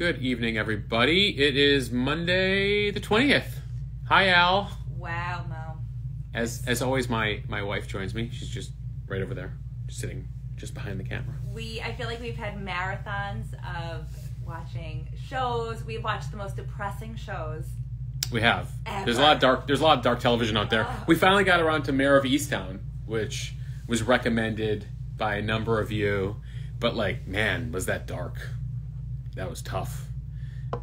Good evening, everybody. It is Monday the 20th. Hi, Al. Wow, Mo. As always, my wife joins me. She's just right over there, just sitting just behind the camera. I feel like we've had marathons of watching shows. We've watched the most depressing shows. We have. Ever. There's a lot of dark television out there. We finally got around to Mayor of Easttown, which was recommended by a number of you. But man, was that dark. That was tough.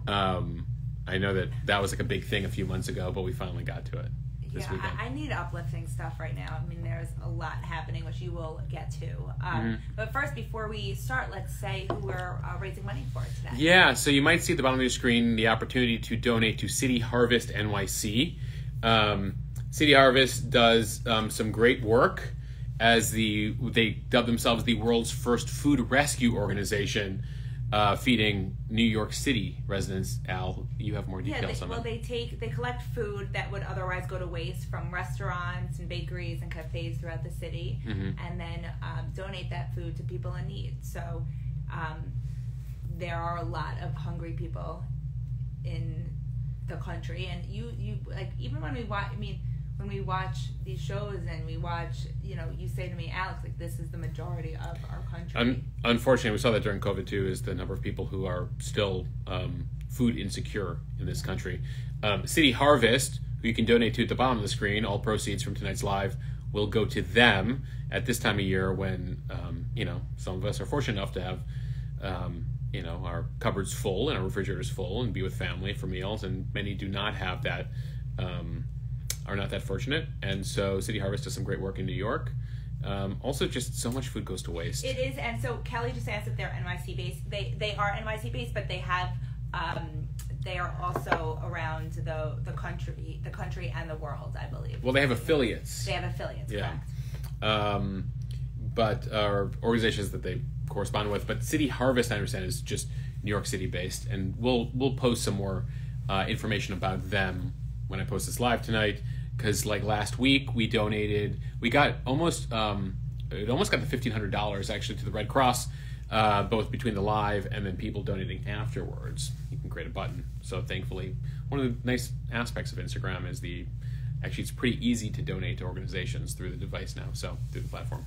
I know that was a big thing a few months ago, but we finally got to it this weekend. I need uplifting stuff right now. I mean, there's a lot happening, which you will get to. But first, before we start, let's say who we're raising money for today. Yeah, so you might see at the bottom of your screen the opportunity to donate to City Harvest NYC. City Harvest does some great work as they dub themselves the world's first food rescue organization, feeding New York City residents. Al, you have more details on that. They collect food that would otherwise go to waste from restaurants and bakeries and cafes throughout the city, and then donate that food to people in need. So there are a lot of hungry people in the country, and you even when we watch. When we watch these shows and we watch, you say to me, Alex, this is the majority of our country. Unfortunately, we saw that during COVID too, is the number of people who are still food insecure in this country. City Harvest, who you can donate to at the bottom of the screen, all proceeds from tonight's live will go to them at this time of year when, some of us are fortunate enough to have, our cupboards full and our refrigerators full and be with family for meals, and many do not have that, are not that fortunate, and so City Harvest does some great work in New York. Also, just so much food goes to waste. It is, and so Kelly just asked if they're NYC based. They are NYC based, but they have they are also around the country and the world, I believe. Well, they have affiliates. They have affiliates, yeah. Correct. But are organizations that they correspond with. But City Harvest, I understand, is just New York City based, and we'll post some more information about them when I post this live tonight, because last week we got almost got the $1,500 actually to the Red Cross, both between the live and then people donating afterwards. You can create a button. So thankfully, one of the nice aspects of Instagram is it's pretty easy to donate to organizations through the device now, so through the platform.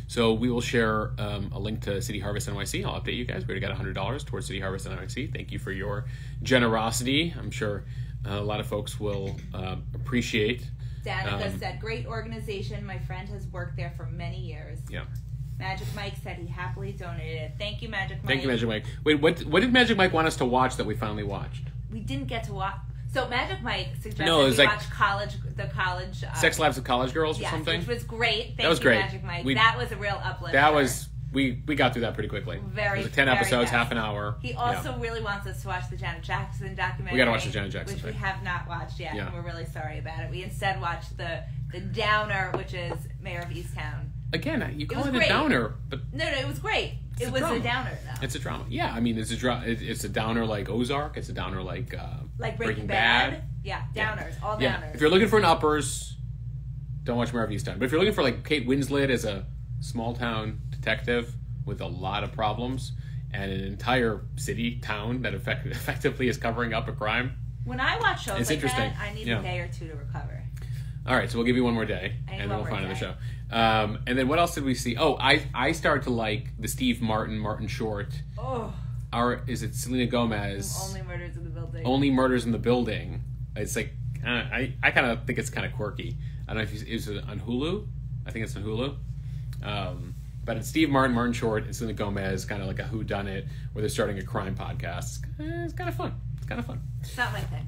So we will share a link to City Harvest NYC. I'll update you guys. We already got $100 towards City Harvest NYC. Thank you for your generosity. I'm sure a lot of folks will appreciate. Danica said, great organization. My friend has worked there for many years. Yeah. Magic Mike said he happily donated. Thank you, Magic Mike. Thank you, Magic Mike. Wait, what did Magic Mike want us to watch that we finally watched? We didn't get to watch. So Magic Mike suggested we watch the college... Sex Lives of College Girls or something? Which was great. That was great. Magic Mike. That was a real uplift. We got through that pretty quickly. Very, it was 10 episodes, half an hour. He also really wants us to watch the Janet Jackson documentary. We got to watch the Janet Jackson thing. Which we have not watched yet, yeah. And we're really sorry about it. We instead watched the downer, which is Mayor of Easttown. Again, you call it a downer, but... No, it was great. It was a downer, though. It's a drama. Yeah, I mean, it's a downer like Ozark. It's a downer like Breaking Bad. Yeah, downers. All downers. Yeah. If you're looking for an uppers, don't watch Mayor of Easttown. But if you're looking for Kate Winslet as a small-town detective with a lot of problems and an entire town that effectively is covering up a crime. When I watch shows like that, I need a day or two to recover. All right, so we'll give you one more day, and then we'll find another show. And then what else did we see? Oh, I started to like the Steve Martin Short. Oh. Is it Selena Gomez? Only Murders in the Building. Only Murders in the Building. It's I kind of think it's kind of quirky. I don't know if it's on Hulu. I think it's on Hulu. But it's Steve Martin Short, and Selena Gomez, kind of like a whodunit, where they're starting a crime podcast. It's kind of fun. It's not my thing.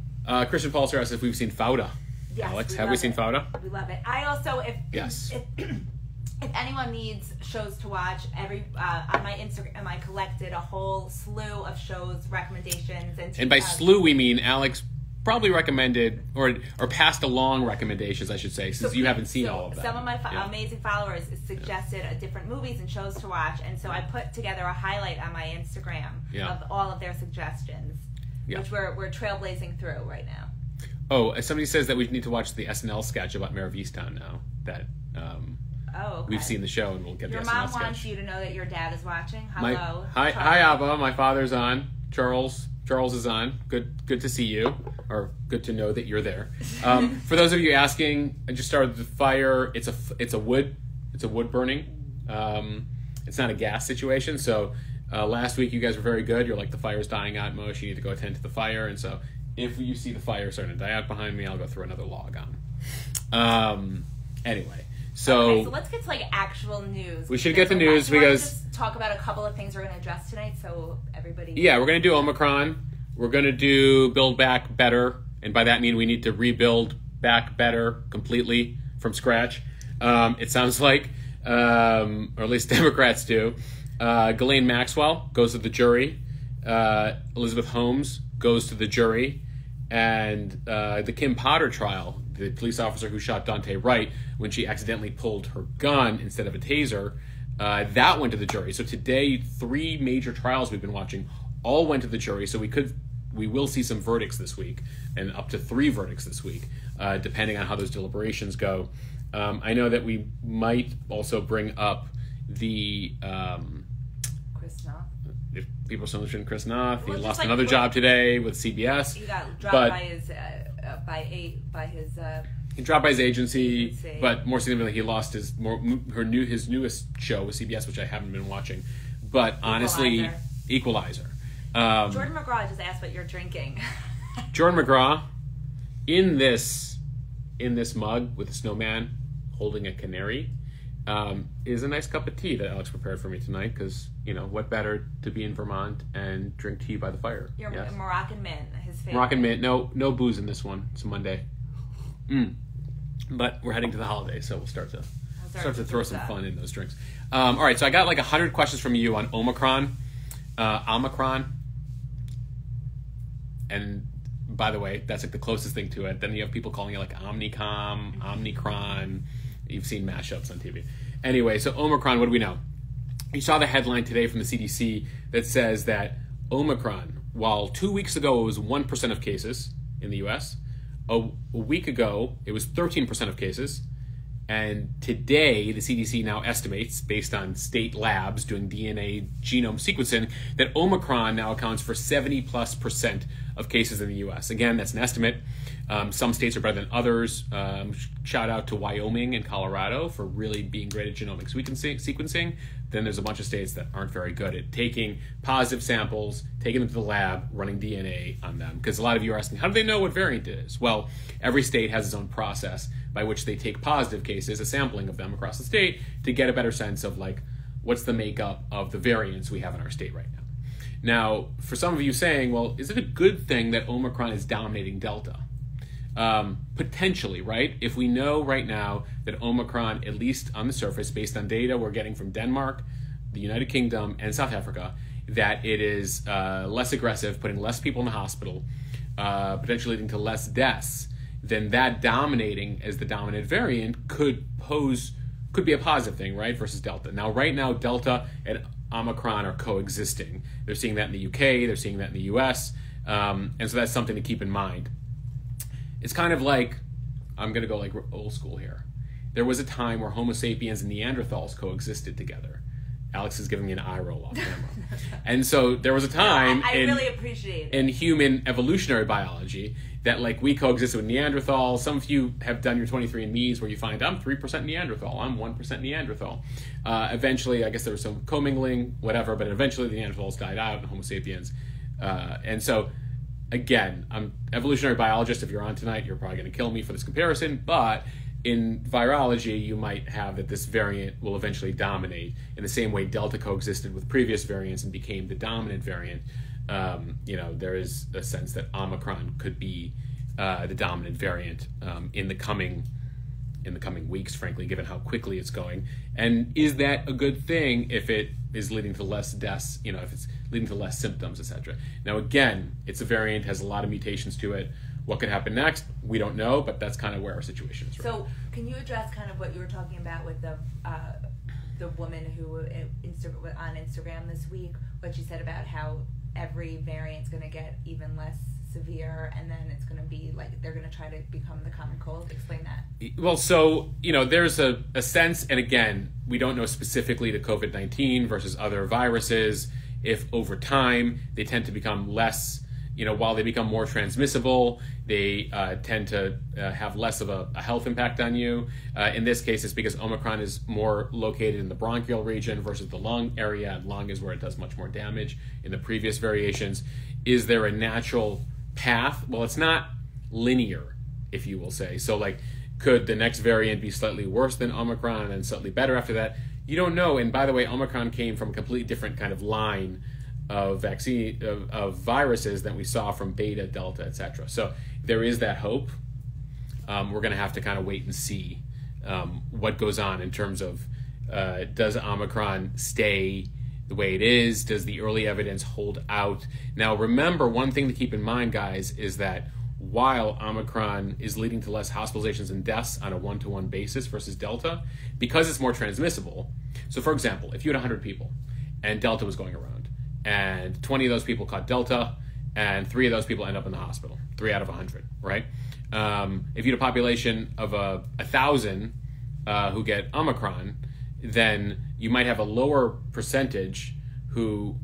Christian Paulser asked if we've seen Fauda. Yes, Alex, have we seen Fauda? We love it. I also, yes. If anyone needs shows to watch, on my Instagram, I collected a whole slew of shows, recommendations, and by slew we mean Alex probably recommended or passed along recommendations, I should say, since you haven't seen all of them. Some of my amazing followers suggested different movies and shows to watch, and so I put together a highlight on my Instagram of all of their suggestions, which we're trailblazing through right now. Oh, somebody says that we need to watch the SNL sketch about Mayor of Easttown now. That Oh, okay. We've seen the show, and we'll get your the mom SNL sketch. wants you to know that your dad is watching. Hello. Hi, Abba. My father's on. Charles is on. Good to see you, or good to know that you're there. For those of you asking, I just started the fire. It's a wood burning. It's not a gas situation. So last week you guys were very good. You're like, the fire's dying out, Mosh. You need to go attend to the fire. And so if you see the fire starting to die out behind me, I'll go throw another log on. Anyway. So let's get to like actual news. We should get the news because because just talk about a couple of things we're going to address tonight, so everybody. Yeah, we're going to do Omicron. We're going to do Build Back Better, and by that I mean we need to rebuild back better completely from scratch. It sounds like, or at least Democrats do. Ghislaine Maxwell goes to the jury. Elizabeth Holmes goes to the jury, and the Kim Potter trial, the police officer who shot Dante Wright when she accidentally pulled her gun instead of a taser, that went to the jury. So today, 3 major trials we've been watching all went to the jury. So we will see some verdicts this week, and up to 3 verdicts this week, depending on how those deliberations go. I know that we might also bring up the Chris Noth. If people are still interested in Chris Noth, he Well, lost like, another job today with CBS. He got dropped by his He dropped by his agency, but more significantly, he lost his newest show with CBS, which I haven't been watching. But honestly, Equalizer. Jordan McGraw just asked what you're drinking. Jordan McGraw, in this mug with a snowman holding a canary, is a nice cup of tea that Alex prepared for me tonight. Because what better to be in Vermont and drink tea by the fire? Your Moroccan mint, his favorite. Moroccan mint. No booze in this one. It's a Monday. But we're heading to the holidays, so we'll start to throw some fun in those drinks. All right, so I got like 100 questions from you on Omicron. And by the way, that's like the closest thing to it. Then you have people calling it like Omicron. You've seen mashups on TV. Anyway, so Omicron, what do we know? You saw the headline today from the CDC that says that Omicron, while 2 weeks ago it was 1% of cases in the U.S., a week ago it was 13% of cases, and today the CDC now estimates, based on state labs doing DNA genome sequencing, that Omicron now accounts for 70+% of cases in the U.S. Again, that's an estimate. Some states are better than others. Shout out to Wyoming and Colorado for really being great at genomic sequencing. Then there's a bunch of states that aren't very good at taking positive samples, taking them to the lab, running DNA on them. Because a lot of you are asking, how do they know what variant it is? Well, every state has its own process by which they take positive cases, a sampling of them across the state, to get a better sense of like what's the makeup of the variants we have in our state right now. Now, for some of you saying, well, is it a good thing that Omicron is dominating Delta? Potentially, right? If we know right now that Omicron, at least on the surface, based on data we're getting from Denmark, the United Kingdom, and South Africa, that it is less aggressive, putting less people in the hospital, potentially leading to less deaths, then that dominating as the dominant variant could be a positive thing, right, versus Delta. Now, right now, Delta and Omicron are coexisting. They're seeing that in the UK, they're seeing that in the US, and so that's something to keep in mind. It's kind of like, I'm going to go like old school here. There was a time where Homo sapiens and Neanderthals coexisted together. Alex is giving me an eye roll off camera. And so there was a time really appreciate it. In human evolutionary biology that like we coexisted with Neanderthals. Some of you have done your 23andMe's where you find I'm 3% Neanderthal, I'm 1% Neanderthal. Eventually, I guess there was some commingling, whatever, but eventually the Neanderthals died out and Homo sapiens. And so, again, I'm evolutionary biologist. If you're on tonight, you're probably going to kill me for this comparison, but in virology, you might have that this variant will eventually dominate in the same way Delta coexisted with previous variants and became the dominant variant. There is a sense that Omicron could be the dominant variant in the coming weeks, frankly, given how quickly it's going. And is that a good thing if it is leading to less deaths, if it's leading to less symptoms, etc.? Now, again, it's a variant, has a lot of mutations to it. What could happen next? We don't know, but that's kind of where our situation is right now. So can you address kind of what you were talking about with the woman who on Instagram this week, what she said about how every variant's going to get even less severe, and then it's going to be like they're going to try to become the common cold? Explain that. Well, so, there's a sense, and again, we don't know specifically to COVID-19 versus other viruses, if over time they tend to become less, while they become more transmissible, they tend to have less of a health impact on you. In this case, it's because Omicron is more located in the bronchial region versus the lung area, and lung is where it does much more damage in the previous variations. Is there a natural path? Well, it's not linear, if you will say. So, could the next variant be slightly worse than Omicron and then slightly better after that? You don't know. And by the way, Omicron came from a completely different kind of line of vaccine of viruses than we saw from Beta, Delta, etc. So there is that hope. We're going to have to kind of wait and see what goes on in terms of does Omicron stay the way it is? Does the early evidence hold out? Now, remember, one thing to keep in mind, guys, is that while Omicron is leading to less hospitalizations and deaths on a one-to-one basis versus Delta, because it's more transmissible. So, for example, if you had 100 people and Delta was going around, and 20 of those people caught Delta, and 3 of those people end up in the hospital, 3 out of 100, right? If you had a population of 1,000 who get Omicron, then you might have a lower percentage who,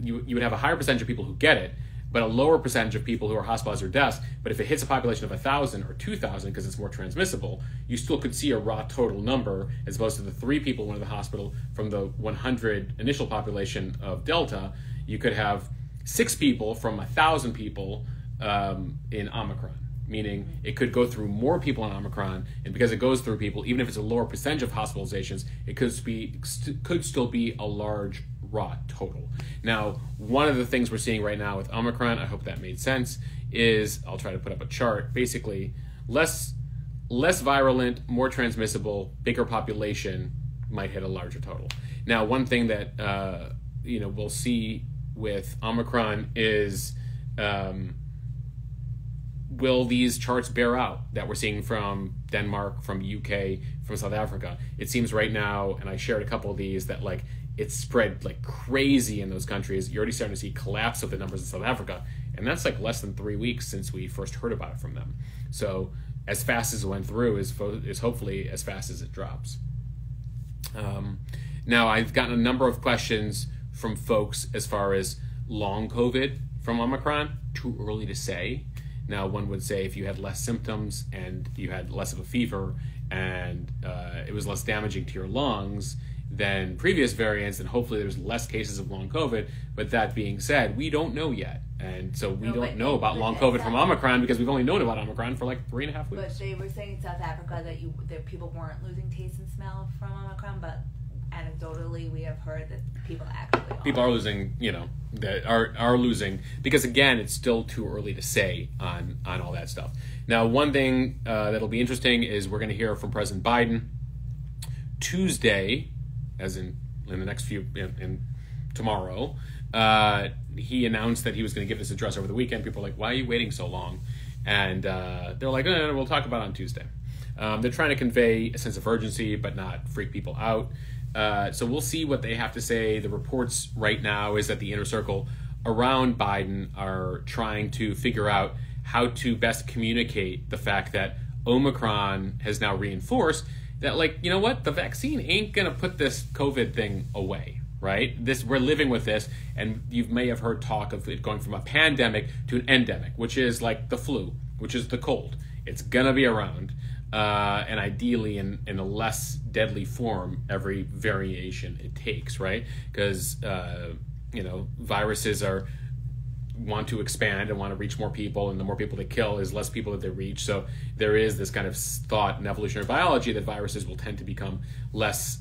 you would have a higher percentage of people who get it, but a lower percentage of people who are hospitalized or deaths. But if it hits a population of 1,000 or 2,000, because it's more transmissible, you still could see a raw total number as opposed to the 3 people who went to the hospital from the 100 initial population of Delta. You could have 6 people from 1,000 people in Omicron, meaning it could go through more people in Omicron, and because it goes through people, even if it's a lower percentage of hospitalizations, it could still be a large raw total. Now, one of the things we're seeing right now with Omicron, I hope that made sense, is, I'll try to put up a chart, basically less virulent, more transmissible, bigger population might hit a larger total. Now, one thing that we'll see with Omicron is will these charts bear out that we're seeing from Denmark, from UK, from South Africa? It seems right now, and I shared a couple of these, that it's spread like crazy in those countries. You're already starting to see collapse of the numbers in South Africa, and that's less than 3 weeks since we first heard about it from them. So as fast as it went through is hopefully as fast as it drops. Now, I've gotten a number of questions from folks as far as long COVID from Omicron. Too early to say. Now, one would say if you had less symptoms and you had less of a fever and it was less damaging to your lungs than previous variants, then hopefully there's less cases of long COVID. But that being said, we don't know yet. And so we don't know about long COVID from Omicron because we've only known about Omicron for 3.5 weeks. But they were saying in South Africa that people weren't losing taste and smell from Omicron, but anecdotally we have heard that people actually are. People are losing, that are losing, because again, it's still too early to say on all that stuff. Now, one thing that'll be interesting is we're going to hear from President Biden Tuesday, as in the next few, in tomorrow. He announced that he was going to give this address over the weekend. People are like, why are you waiting so long? And they're like, no, we'll talk about it on Tuesday. They're trying to convey a sense of urgency, but not freak people out. So we'll see what they have to say. The reports right now is that the inner circle around Biden are trying to figure out how to best communicate the fact that Omicron has now reinforced that, the vaccine ain't going to put this COVID thing away, right? We're living with this, and you may have heard talk of it going from a pandemic to an endemic, which is like the flu, which is the cold. It's going to be around. And ideally in a less deadly form every variation it takes, right? Because viruses want to expand and want to reach more people, and the more people they kill is less people that they reach. So there is this kind of thought in evolutionary biology that viruses will tend to become less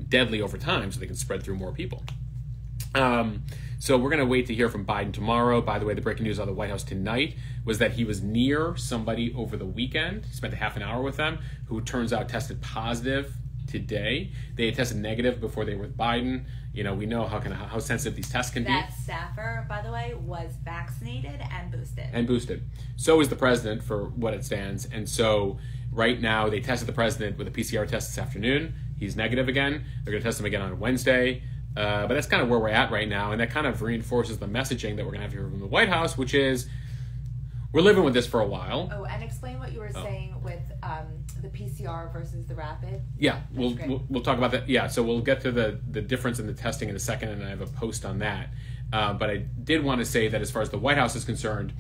deadly over time, so they can spread through more people. So we're going to wait to hear from Biden tomorrow. By the way, the breaking news out of the White House tonight was that he was near somebody over the weekend. He spent a half an hour with them, who turns out tested positive today. They had tested negative before they were with Biden. We know how sensitive these tests can be. That staffer, by the way, was vaccinated and boosted. So is the president, for what it stands. And so right now they tested the president with a PCR test this afternoon. He's negative again. They're going to test him again on Wednesday. But that's kind of where we're at right now, and that kind of reinforces the messaging that we're going to have here from the White House, which is we're living with this for a while. Oh, and explain what you were saying with the PCR versus the rapid. Yeah, we'll talk about that. Yeah, so we'll get to the difference in the testing in a second, and I have a post on that. But I did want to say that as far as the White House is concerned,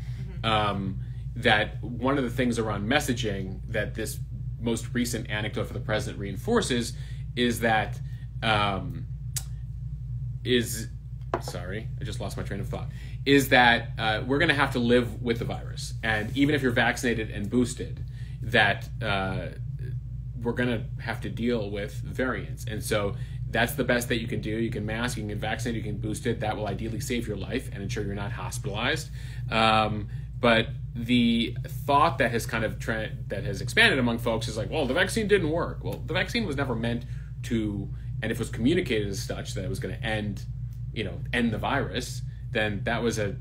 that one of the things around messaging that this most recent anecdote for the president reinforces is that sorry, I just lost my train of thought, is that we're going to have to live with the virus. And even if you're vaccinated and boosted, that we're going to have to deal with variants. And so that's the best that you can do. You can mask, you can get vaccinated, you can boost it. That will ideally save your life and ensure you're not hospitalized. But the thought that has kind of that has expanded among folks is like, well, the vaccine didn't work. Well, the vaccine was never meant to, and if it was communicated as such that it was going to end the virus, then that was a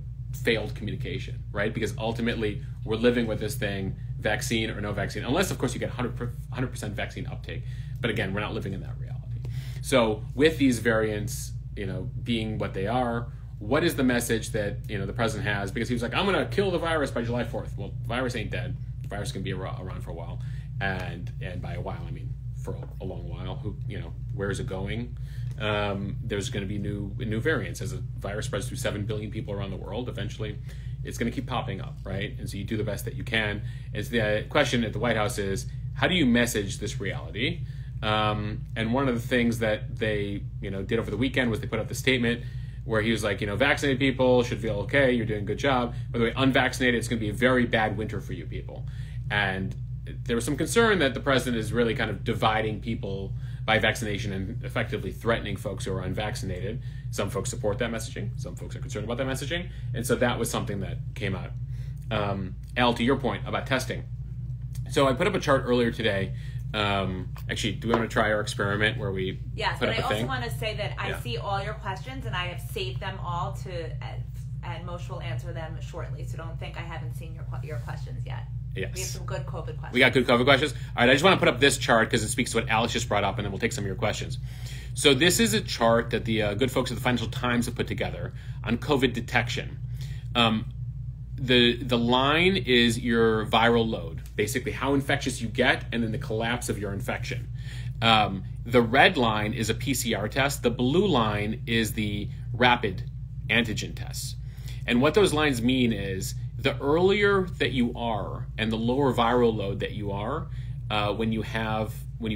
failed communication, right? Because ultimately we're living with this thing, vaccine or no vaccine, unless of course you get 100% vaccine uptake. But again, we're not living in that reality. So with these variants, being what they are, what is the message that, the president has? Because he was like, I'm going to kill the virus by July 4th. Well, the virus ain't dead. The virus can be around for a while. And by a while, I mean for a long while. Where is it going? There's going to be new variants. As the virus spreads through 7 billion people around the world, eventually it's going to keep popping up, right? And so you do the best that you can. And so the question at the White House is, how do you message this reality? And one of the things that they, did over the weekend was they put out the statement where he was like, vaccinated people should feel okay, you're doing a good job. By the way, unvaccinated, it's going to be a very bad winter for you people. And there was some concern that the president is really kind of dividing people by vaccination and effectively threatening folks who are unvaccinated. Some folks support that messaging. Some folks are concerned about that messaging. And so that was something that came out. Al, to your point about testing. So I put up a chart earlier today. Actually, do we want to try our experiment where we put up a thing? Yes, but I also want to say that I see all your questions and I have saved them all and Mosh will answer them shortly. So don't think I haven't seen your questions yet. Yes. We have some good COVID questions. We got good COVID questions? All right, I just want to put up this chart because it speaks to what Alex just brought up, and then we'll take some of your questions. So this is a chart that the good folks at the Financial Times have put together on COVID detection. The line is your viral load, basically how infectious you get, and then the collapse of your infection. The red line is a PCR test. The blue line is the rapid antigen tests. And what those lines mean is the earlier that you are and the lower viral load that you are when you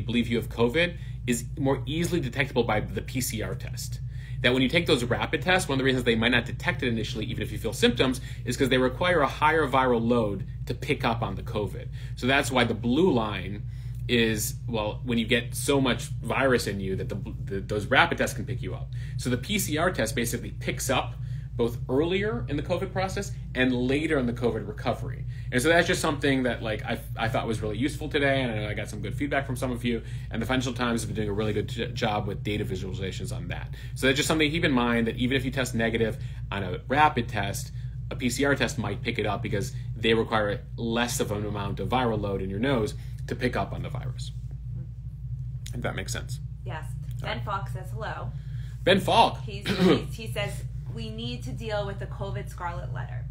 believe you have COVID is more easily detectable by the PCR test. That when you take those rapid tests, one of the reasons they might not detect it initially, even if you feel symptoms, is because they require a higher viral load to pick up on the COVID. So that's why the blue line is, well, when you get so much virus in you that those rapid tests can pick you up. So the PCR test basically picks up both earlier in the COVID process and later in the COVID recovery. And so that's just something that I thought was really useful today, and I know I got some good feedback from some of you, and the Financial Times has been doing a really good job with data visualizations on that. So that's just something to keep in mind, that even if you test negative on a rapid test, a PCR test might pick it up because they require less of an amount of viral load in your nose to pick up on the virus. If that makes sense. Yes. Ben Falk says hello. Ben Falk. He says, we need to deal with the COVID scarlet letter.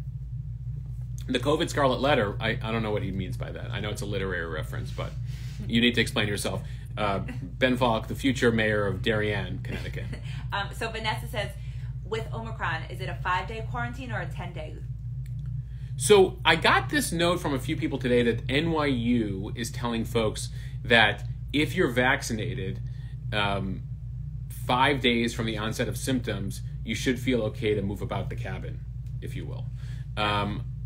The COVID scarlet letter, I don't know what he means by that. I know it's a literary reference, but you need to explain yourself. Ben Falk, the future mayor of Darien, Connecticut. So Vanessa says, with Omicron, is it a 5-day quarantine or a 10-day? So I got this note from a few people today that NYU is telling folks that if you're vaccinated, 5 days from the onset of symptoms, you should feel okay to move about the cabin, if you will.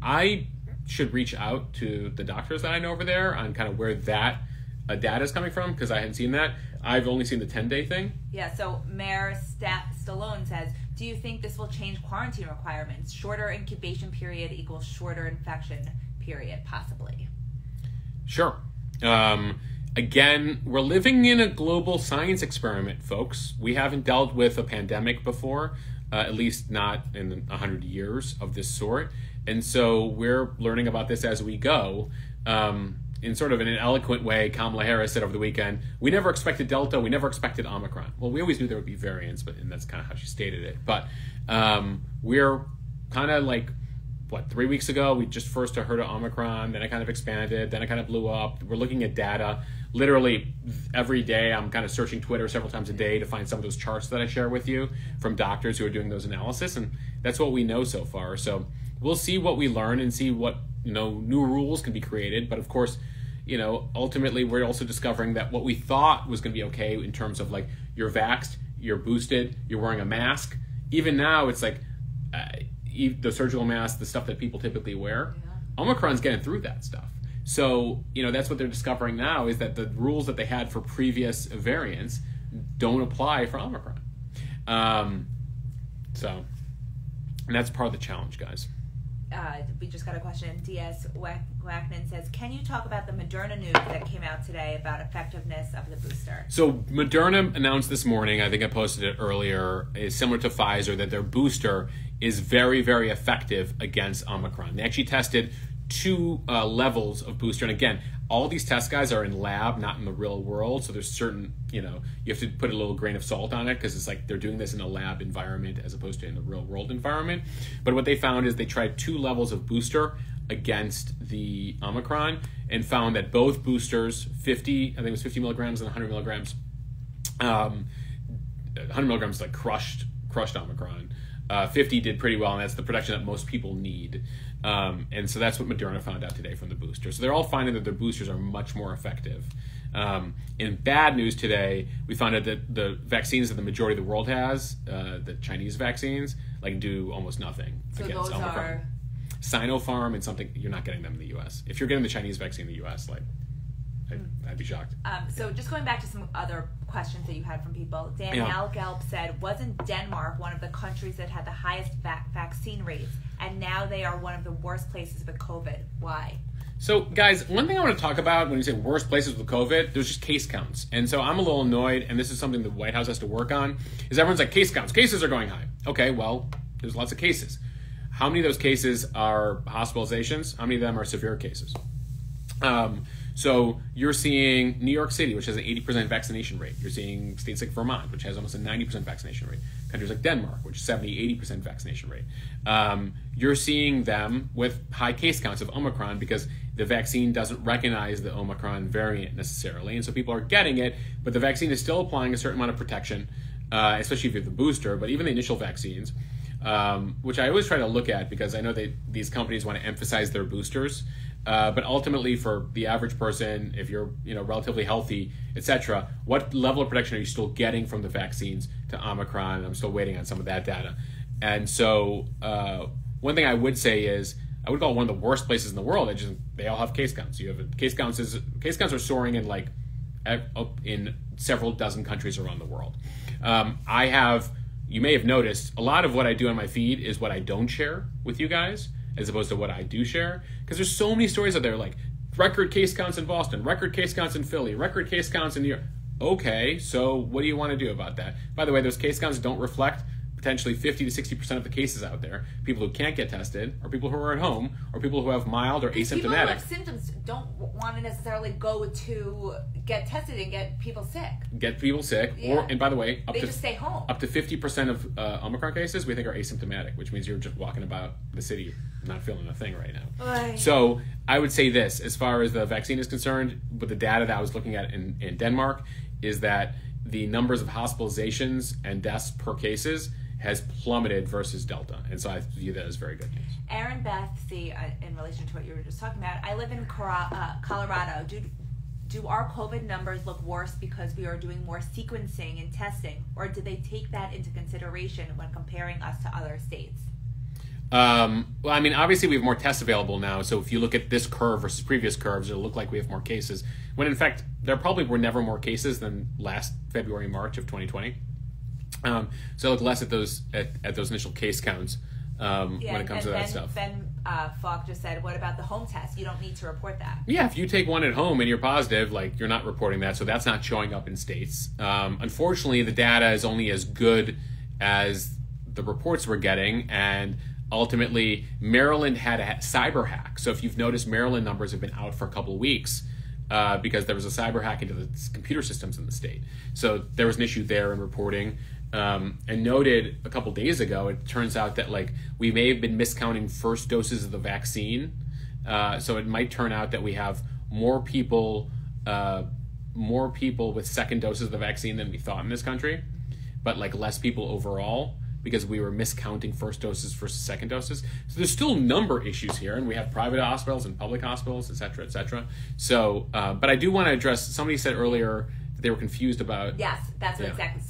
I should reach out to the doctors that I know over there on kind of where that data is coming from, because I hadn't seen that. I've only seen the 10-day thing. Yeah, so Mayor Stallone says, do you think this will change quarantine requirements? Shorter incubation period equals shorter infection period, possibly. Sure. Again, we're living in a global science experiment, folks. We haven't dealt with a pandemic before, at least not in 100 years of this sort. And so we're learning about this as we go. In sort of an eloquent way, Kamala Harris said over the weekend, we never expected Delta, we never expected Omicron. Well, we always knew there would be variants, and that's kind of how she stated it. But we're kind of 3 weeks ago, we just first heard of Omicron, then it kind of expanded, then it kind of blew up. We're looking at data. Literally every day, I'm kind of searching Twitter several times a day to find some of those charts that I share with you from doctors who are doing those analysis, and that's what we know so far. So we'll see what we learn and see what, new rules can be created. But of course, ultimately, we're also discovering that what we thought was going to be okay in terms of like you're vaxxed, you're boosted, you're wearing a mask. Even now, it's like the surgical mask, the stuff that people typically wear. Yeah. Omicron's getting through that stuff. So, that's what they're discovering now, is that the rules that they had for previous variants don't apply for Omicron. And that's part of the challenge, guys. We just got a question. D.S. Wackman says, can you talk about the Moderna news that came out today about effectiveness of the booster? So Moderna announced this morning, I think I posted it earlier, is similar to Pfizer, that their booster is very, very effective against Omicron. They actually tested 2 levels of booster. And again, all these test guys are in lab, not in the real world. So there's certain, you have to put a little grain of salt on it, because it's like they're doing this in a lab environment as opposed to in the real world environment. But what they found is they tried 2 levels of booster against the Omicron and found that both boosters, 50 milligrams and 100 milligrams, 100 milligrams like crushed Omicron. 50 did pretty well, and that's the protection that most people need. And so that's what Moderna found out today from the booster. So they're all finding that their boosters are much more effective. In bad news today, we found out that the vaccines that the majority of the world has, the Chinese vaccines, do almost nothing against Omicron. Are Sinopharm and something, you're not getting them in the U.S. If you're getting the Chinese vaccine in the U.S., I'd be shocked. So just going back to some other questions that you had from people, Danielle Gelb said, wasn't Denmark one of the countries that had the highest vaccine rates, and now they are one of the worst places with COVID? Why? So, guys, one thing I want to talk about when you say worst places with COVID, there's just case counts. And so I'm a little annoyed, and this is something the White House has to work on, is everyone's like, case counts. Cases are going high. Okay, well, there's lots of cases. How many of those cases are hospitalizations? How many of them are severe cases? So you're seeing New York City, which has an 80% vaccination rate. You're seeing states like Vermont, which has almost a 90% vaccination rate. Countries like Denmark, which is 70, 80% vaccination rate. You're seeing them with high case counts of Omicron because the vaccine doesn't recognize the Omicron variant necessarily. And so people are getting it, but the vaccine is still applying a certain amount of protection, especially if you have the booster, but even the initial vaccines, which I always try to look at because I know these companies want to emphasize their boosters. But ultimately, for the average person, if you're relatively healthy, etc., what level of protection are you still getting from the vaccines to Omicron? I'm still waiting on some of that data. And so one thing I would say is I would call it one of the worst places in the world. They all have case counts. You have case counts are soaring in several dozen countries around the world. You may have noticed a lot of what I do on my feed is what I don't share with you guys, as opposed to what I do share. Because there's so many stories out there, like record case counts in Boston, record case counts in Philly, record case counts in New York. Okay, so what do you want to do about that? By the way, those case counts don't reflect potentially 50 to 60% of the cases out there. People who can't get tested, or people who are at home, or people who have mild or asymptomatic. People who have symptoms don't want to necessarily go to get tested and get people sick. Yeah. And by the way, they just stay home. Up to 50% of Omicron cases we think are asymptomatic, which means you're just walking about the city not feeling a thing right now. Oy. So I would say this, as far as the vaccine is concerned, with the data that I was looking at in Denmark, is that the numbers of hospitalizations and deaths per cases has plummeted versus Delta. And so I view that as very good news. Aaron Bethsey, in relation to what you were just talking about, I live in Colorado. Do our COVID numbers look worse because we are doing more sequencing and testing, or did they take that into consideration when comparing us to other states? Well, I mean, obviously we have more tests available now, so if you look at this curve versus previous curves, it'll look like we have more cases, when in fact there probably were never more cases than last February, March of 2020. So look less at those initial case counts when it comes to that stuff. Ben Falk just said, what about the home test? You don't need to report that. Yeah, if you take one at home and you're positive, you're not reporting that, so that's not showing up in states. Unfortunately, the data is only as good as the reports we're getting, and ultimately, Maryland had a cyber hack. So if you've noticed, Maryland numbers have been out for a couple of weeks because there was a cyber hack into the computer systems in the state. So there was an issue there in reporting. and noted a couple days ago, it turns out that like we may have been miscounting first doses of the vaccine. So it might turn out that we have more people with second doses of the vaccine than we thought in this country, but like less people overall because we were miscounting first doses versus second doses. So there's still number issues here, and we have private hospitals and public hospitals, et cetera, et cetera. So, but I do want to address, somebody said earlier that they were confused about... Yes, that's what exactly.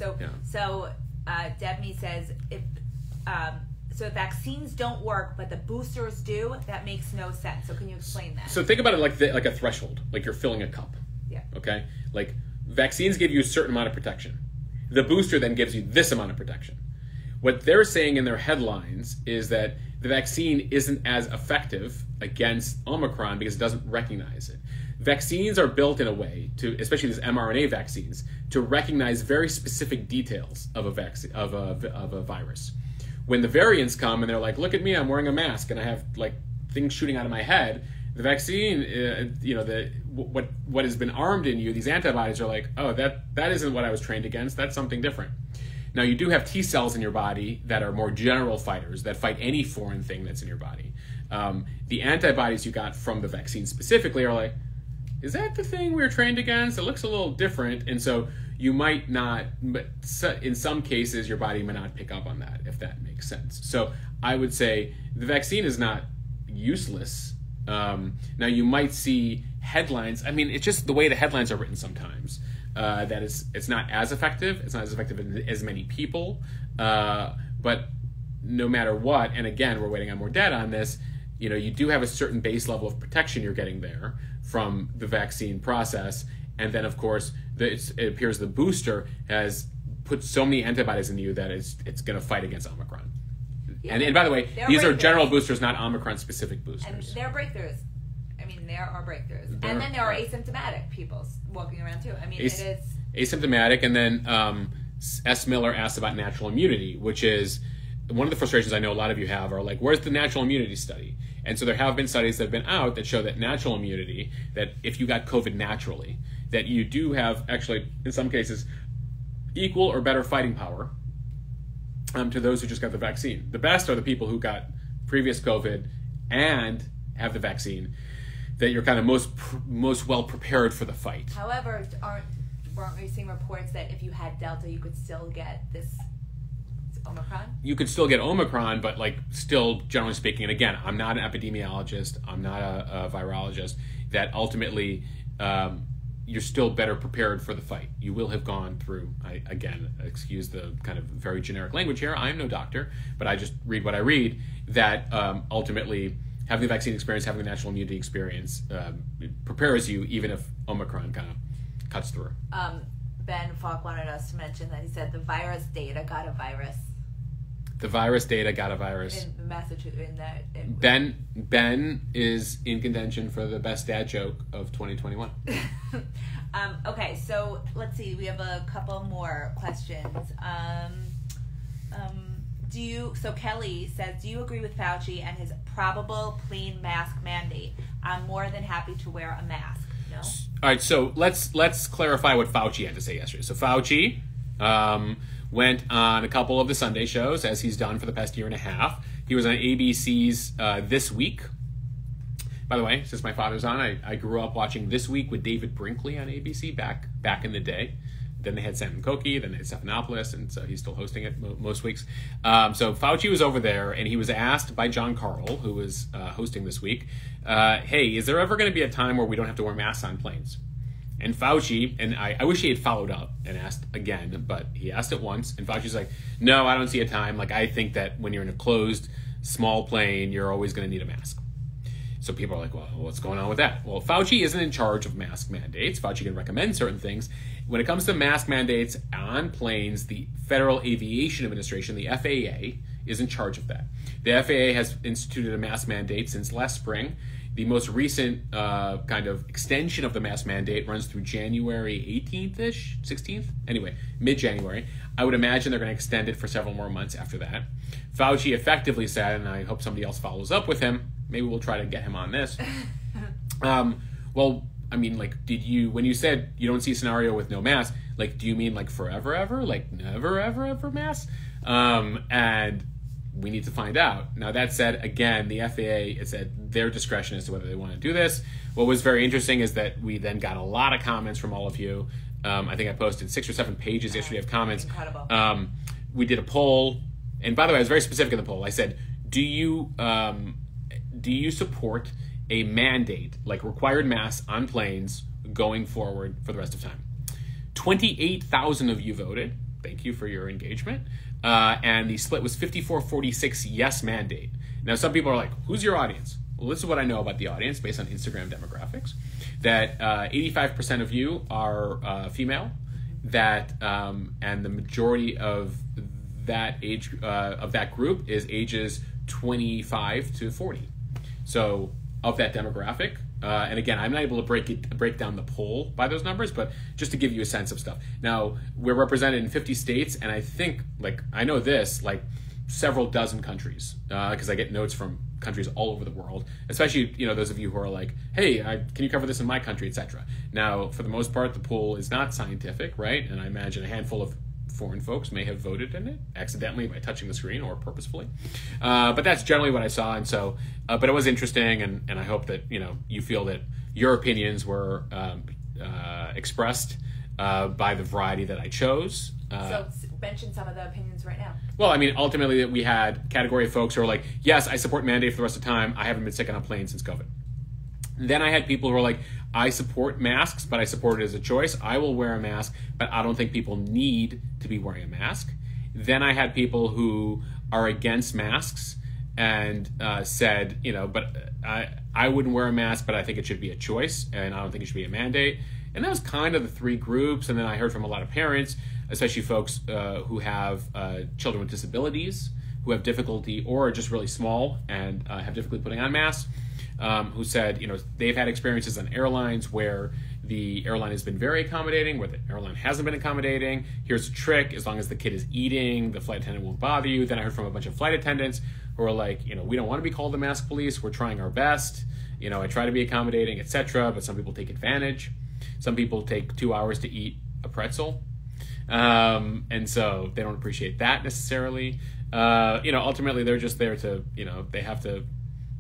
So Debney says, if vaccines don't work, but the boosters do, that makes no sense. So can you explain that? So think about it like a threshold, like you're filling a cup. Yeah. Okay? Like vaccines give you a certain amount of protection. The booster then gives you this amount of protection. What they're saying in their headlines is that the vaccine isn't as effective against Omicron because it doesn't recognize it. Vaccines are built in a way to, especially these mRNA vaccines, to recognize very specific details of a vaccine of a virus. When the variants come and they're like, "Look at me, I'm wearing a mask and I have like things shooting out of my head," the vaccine, what has been armed in you, these antibodies are like, "Oh, that isn't what I was trained against. That's something different." Now, you do have T cells in your body that are more general fighters that fight any foreign thing that's in your body. The antibodies you got from the vaccine specifically are like, is that the thing we were trained against? It looks a little different. And so you might not, but in some cases, your body may not pick up on that, if that makes sense. So I would say the vaccine is not useless. Now, you might see headlines. I mean, it's just the way the headlines are written sometimes. That it's not as effective. It's not as effective in as many people. But no matter what, and again, we're waiting on more data on this, you do have a certain base level of protection you're getting there from the vaccine process. And then, of course, it appears the booster has put so many antibodies in you that it's going to fight against Omicron. Yeah, and by the way, these are general boosters, not Omicron-specific boosters. And they're breakthroughs. I mean, there are breakthroughs. And then there are asymptomatic people walking around, too. I mean, it is... Asymptomatic, and then S. Miller asked about natural immunity, which is one of the frustrations I know a lot of you have are like, where's the natural immunity study? And so there have been studies that have been out that show that natural immunity, that if you got COVID naturally, that you do have actually, in some cases, equal or better fighting power to those who just got the vaccine. The best are the people who got previous COVID and have the vaccine, that you're kind of most well prepared for the fight. However, weren't we seeing reports that if you had Delta, you could still get this Omicron? You could still get Omicron, but like still, generally speaking, and again, I'm not an epidemiologist, I'm not a virologist, that ultimately you're still better prepared for the fight. You will have gone through, again, excuse the kind of very generic language here, I'm no doctor, but I just read what I read, that ultimately having the vaccine experience, having the natural immunity experience prepares you even if Omicron kind of cuts through. Ben Falk wanted us to mention that he said the virus data got a virus. The virus data got a virus. In Massachusetts. Ben is in contention for the best dad joke of 2021. Okay, so let's see. We have a couple more questions. So Kelly says, do you agree with Fauci and his probable plain mask mandate? I'm more than happy to wear a mask. No? All right, so let's clarify what Fauci had to say yesterday. So Fauci went on a couple of the Sunday shows, as he's done for the past year and a half. He was on ABC's This Week. By the way, since my father's on, I grew up watching This Week with David Brinkley on ABC back in the day. Then they had Sam Koki, then they had Stephanopoulos, and so he's still hosting it most weeks. So Fauci was over there, and he was asked by John Carl, who was hosting This Week, hey, is there ever going to be a time where we don't have to wear masks on planes? And Fauci, and I wish he had followed up and asked again, but he asked it once, and Fauci's like, no, I don't see a time. Like, I think that when you're in a closed, small plane, you're always going to need a mask. So people are like, well, what's going on with that? Well, Fauci isn't in charge of mask mandates. Fauci can recommend certain things. When it comes to mask mandates on planes, the Federal Aviation Administration, the FAA, is in charge of that. The FAA has instituted a mask mandate since last spring. The most recent kind of extension of the mask mandate runs through January 18th-ish, 16th? Anyway, mid-January. I would imagine they're going to extend it for several more months after that. Fauci effectively said, and I hope somebody else follows up with him, maybe we'll try to get him on this. Well, I mean, like, when you said you don't see a scenario with no mask, Like, do you mean like forever, ever? Like never, ever, ever masks? And we need to find out. Now, that said, again, the FAA is at their discretion as to whether they want to do this. What was very interesting is that we then got a lot of comments from all of you. I think I posted 6 or 7 pages yesterday of comments. Incredible. We did a poll. And by the way, I was very specific in the poll. I said, do you support a mandate, like required masks on planes going forward for the rest of time? 28,000 of you voted. Thank you for your engagement. And the split was 54-46 yes mandate. Now, some people are like, who's your audience? Well, this is what I know about the audience based on Instagram demographics. That 85% of you are female. That and the majority of that age of that group is ages 25 to 40. So of that demographic, and again, I'm not able to break down the poll by those numbers, but just to give you a sense of stuff. Now, we're represented in 50 states, and I think, like, I know this, like, several dozen countries, because I get notes from countries all over the world, especially, you know, those of you who are like, hey, can you cover this in my country, etc. Now, for the most part, the poll is not scientific, right? And I imagine a handful of foreign folks may have voted in it accidentally by touching the screen or purposefully. But that's generally what I saw. And so, but it was interesting. And I hope that, you know, you feel that your opinions were expressed by the variety that I chose. So mention some of the opinions right now. Well, I mean, ultimately we had a category of folks who are like, yes, I support mandate for the rest of the time. I haven't been sick on a plane since COVID. Then I had people who are like, I support masks, but I support it as a choice. I will wear a mask, but I don't think people need to be wearing a mask. Then I had people who are against masks and said, you know, but I wouldn't wear a mask, but I think it should be a choice, and I don't think it should be a mandate. And that was kind of the 3 groups. And then I heard from a lot of parents, especially folks who have children with disabilities, who have difficulty or are just really small and have difficulty putting on masks. Who said, you know, they've had experiences on airlines where the airline has been very accommodating, where the airline hasn't been accommodating. Here's a trick: as long as the kid is eating, the flight attendant won't bother you. Then I heard from a bunch of flight attendants who are like, you know, we don't want to be called the mask police. We're trying our best. You know, I try to be accommodating, etc. But some people take advantage. Some people take 2 hours to eat a pretzel, and so they don't appreciate that necessarily. You know, ultimately they're just there to, you know, they have to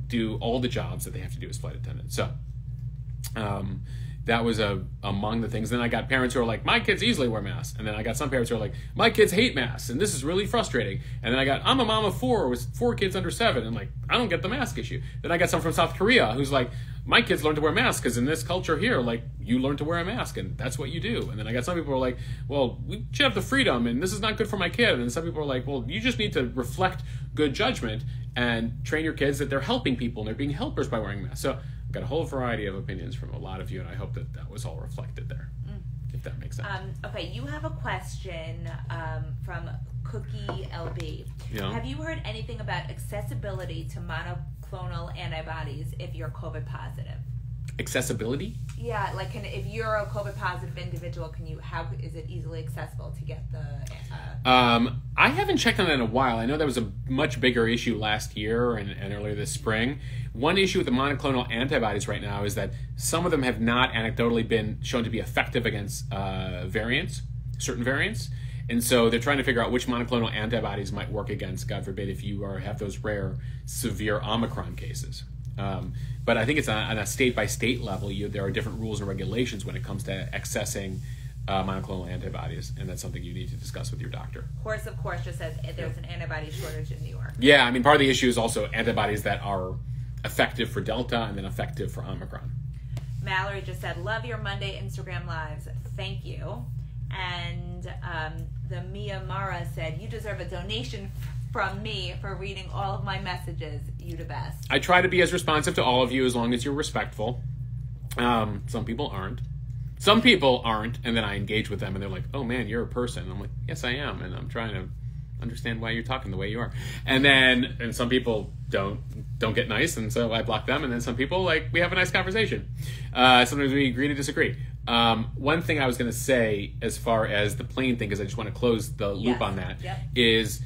do all the jobs that they have to do as flight attendants. So that was among the things. Then I got parents who are like, my kids easily wear masks. And then I got some parents who are like, my kids hate masks, and this is really frustrating. And then I got, I'm a mom of 4 with 4 kids under 7, and like, I don't get the mask issue. Then I got some from South Korea who's like, my kids learn to wear masks because in this culture here, like, you learn to wear a mask, and that's what you do. And then I got some people who are like, well, we should have the freedom, and this is not good for my kid. And some people are like, well, you just need to reflect good judgment and train your kids that they're helping people and they're being helpers by wearing masks. So I've got a whole variety of opinions from a lot of you, and I hope that that was all reflected there, if that makes sense. Okay, you have a question from Cookie LB. Yeah. Have you heard anything about accessibility to monoclonal antibodies if you're COVID positive? Accessibility? Yeah, like if you're a COVID positive individual, how is it easily accessible to get the? I haven't checked on that in a while. I know that was a much bigger issue last year and earlier this spring. One issue with the monoclonal antibodies right now is that some of them have not anecdotally been shown to be effective against certain variants. And so they're trying to figure out which monoclonal antibodies might work against, God forbid, if you have those rare, severe Omicron cases. But I think it's on a state-by-state level. There are different rules and regulations when it comes to accessing monoclonal antibodies, and that's something you need to discuss with your doctor. Horse, of course, just says there's an antibody shortage in New York. Yeah, I mean, part of the issue is also antibodies that are effective for Delta and then effective for Omicron. Mallory just said, love your Monday Instagram lives. Thank you. And the Mia Mara said, you deserve a donation from me for reading all of my messages. You the best. I try to be as responsive to all of you as long as you're respectful. Some people aren't. Some people aren't, and then I engage with them, and they're like, oh man, you're a person. And I'm like, yes, I am, and I'm trying to understand why you're talking the way you are. And some people don't get nice, and so I block them, and then some people, like, we have a nice conversation. Sometimes we agree to disagree. One thing I was going to say as far as the plane thing, because I just want to close the loop on that, is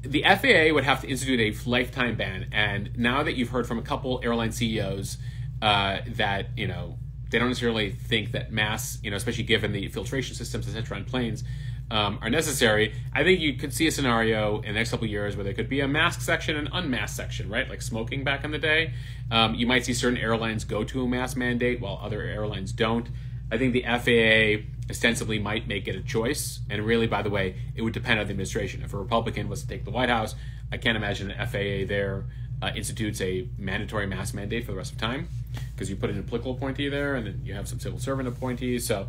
the FAA would have to institute a lifetime ban. And now that you've heard from a couple airline CEOs that, you know, they don't necessarily think that masks, especially given the filtration systems, etc., on planes, are necessary. I think you could see a scenario in the next couple of years where there could be a mask section and unmasked section, right? Like smoking back in the day. You might see certain airlines go to a mask mandate while other airlines don't. I think the FAA ostensibly might make it a choice. And really, by the way, it would depend on the administration. If a Republican was to take the White House, I can't imagine the FAA there institutes a mandatory mask mandate for the rest of time, because you put an applicable appointee there and then you have some civil servant appointees. So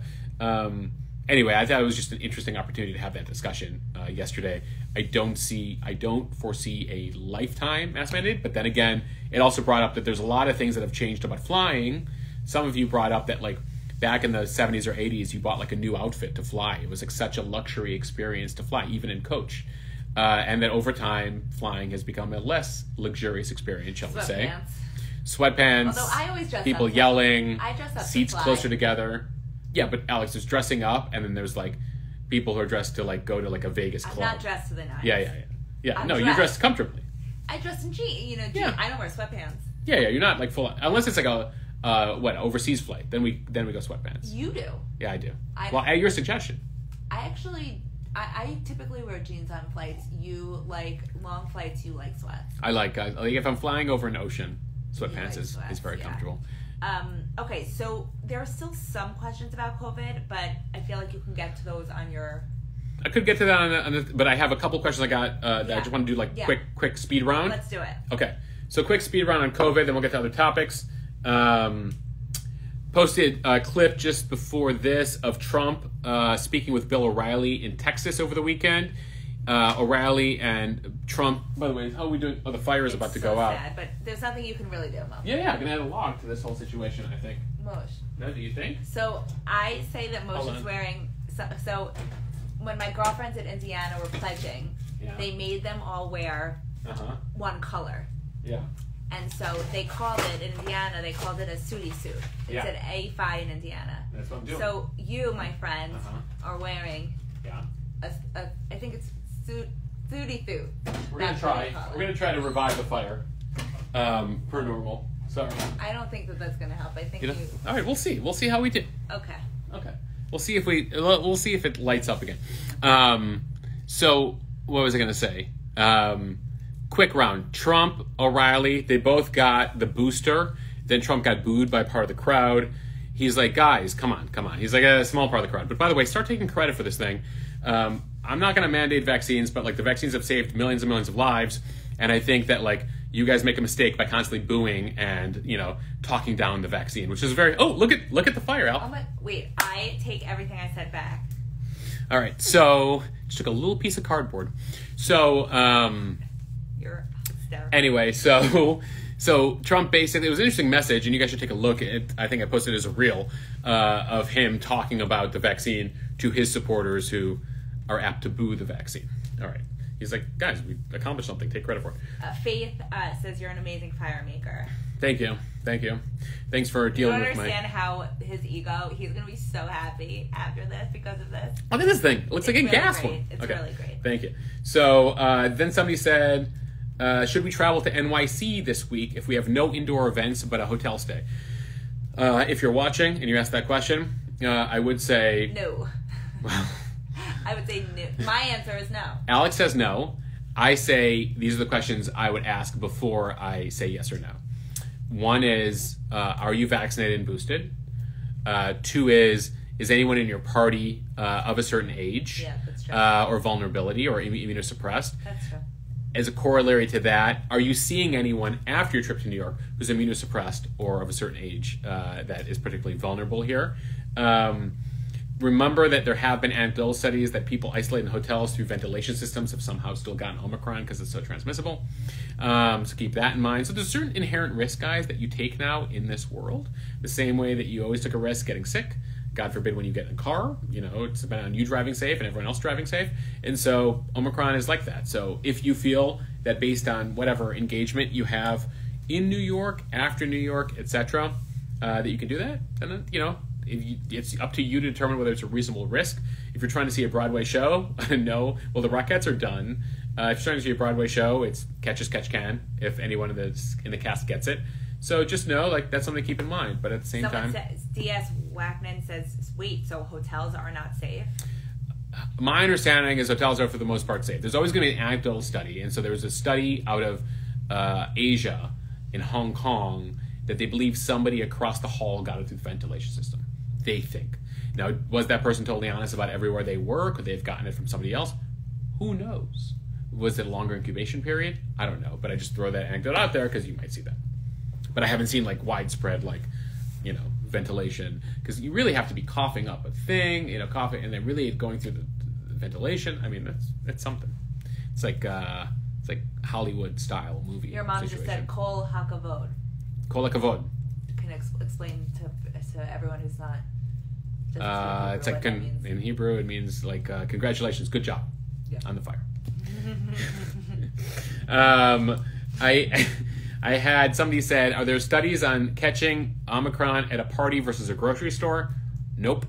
anyway, I thought it was just an interesting opportunity to have that discussion yesterday. I don't foresee a lifetime mask mandate, but then again, it also brought up that there's a lot of things that have changed about flying. Some of you brought up that like back in the 70s or 80s, you bought like a new outfit to fly. It was like such a luxury experience to fly, even in coach. And then over time, flying has become a less luxurious experience, shall we say. Sweatpants. Although I always dress people up. yelling. I dress up seats to fly. closer together. Yeah, but Alex, there's dressing up, and then there's like people who are dressed to like go to like a Vegas club. I'm not dressed to the nines. Yeah. I'm No, dressed. you're dressed comfortably. I dress in jeans. Yeah. I don't wear sweatpants. Yeah. You're not like full unless it's like a overseas flight. Then we go sweatpants. You do. Yeah, I do. Well, at your suggestion. I typically wear jeans on flights. You like long flights. You like sweats. I like if I'm flying over an ocean, sweatpants like is very comfortable. Okay, so there are still some questions about COVID, but I feel like you can get to those on your... I could get to that but I have a couple questions I got that I just want to do quick speed round. Let's do it. Okay, so quick speed round on COVID, then we'll get to other topics. Posted a clip just before this of Trump speaking with Bill O'Reilly in Texas over the weekend. O'Reilly and Trump. By the way, how are we doing? Oh, the fire is about to go out. Sad, but there's nothing you can really do, Mo. Yeah, I'm gonna add a log to this whole situation, I think. Mosh. No, do you think? So I say that Mosh is wearing. So when my girlfriends in Indiana were pledging, they made them all wear one color. Yeah. And so they called it in Indiana. They called it a sooty suit. It said A-Fi in Indiana. That's what I'm doing. So you, my friend, are wearing. I think it's sooty suit. We're gonna try. We're gonna try to revive the fire, per normal. Sorry. I don't think that that's gonna help. I think you. All right, we'll see. We'll see how we do. Okay. We'll see if it lights up again. So what was I gonna say? Quick round. Trump, O'Reilly, they both got the booster. Then Trump got booed by part of the crowd. He's like, guys, come on. He's like a small part of the crowd. But by the way, start taking credit for this thing. I'm not going to mandate vaccines, but like the vaccines have saved millions and millions of lives. And I think that like you guys make a mistake by constantly booing and, talking down the vaccine, which is very, look at the fire, Al. Wait, I take everything I said back. All right. So just took a little piece of cardboard. So, You're hysterical. Anyway, so Trump basically, it was an interesting message, and you guys should take a look at it. I think I posted it as a reel of him talking about the vaccine to his supporters who are apt to boo the vaccine. All right. He's like, guys, we accomplished something. Take credit for it. Faith says you're an amazing fire maker. Thank you. Thanks for dealing with my... You don't understand how his ego, he's going to be so happy after this because of this. Look at this thing. It looks like a really gas great. one. It's really great. Thank you. So then somebody said, should we travel to NYC this week if we have no indoor events but a hotel stay? If you're watching and you asked that question, I would say... No. Well... I would say no. My answer is no. Alex says no. I say these are the questions I would ask before I say yes or no. One is, are you vaccinated and boosted? Two is anyone in your party of a certain age? Yeah, that's true. Or vulnerability or immunosuppressed? That's true. As a corollary to that, are you seeing anyone after your trip to New York who's immunosuppressed or of a certain age that is particularly vulnerable here? Remember that there have been anecdotal studies that people isolated in hotels through ventilation systems have somehow still gotten Omicron because it's so transmissible. So keep that in mind. So there's certain inherent risk, guys, that you take now in this world. The same way that you always took a risk getting sick. God forbid when you get in a car, it's dependent on you driving safe and everyone else driving safe. And so Omicron is like that. So if you feel that based on whatever engagement you have in New York, after New York, etc., that you can do that, then, it's up to you to determine whether it's a reasonable risk. If you're trying to see a Broadway show, the Rockettes are done. If you're trying to see a Broadway show, it's catch as catch can, if anyone in the cast gets it. So just know, that's something to keep in mind. But at the same time... D.S. Wackman says, wait, so hotels are not safe? My understanding is hotels are for the most part safe. There's always going to be an anecdotal study, and so there was a study out of Asia in Hong Kong that they believe somebody across the hall got it through the ventilation system. They think. Now, was that person totally honest about everywhere they were? Could they have gotten it from somebody else? Who knows? Was it a longer incubation period? I don't know, but I just throw that anecdote out there because you might see that. But I haven't seen like widespread ventilation, because you really have to be coughing up a thing, coughing, and then really going through the ventilation. I mean, that's something. It's like Hollywood style movie. Your mom situation. just said kol hakavod. Kol hakavod. Can you explain to everyone who's not? It's like in Hebrew, it means like congratulations, good job on the fire. I had somebody said, are there studies on catching Omicron at a party versus a grocery store? Nope.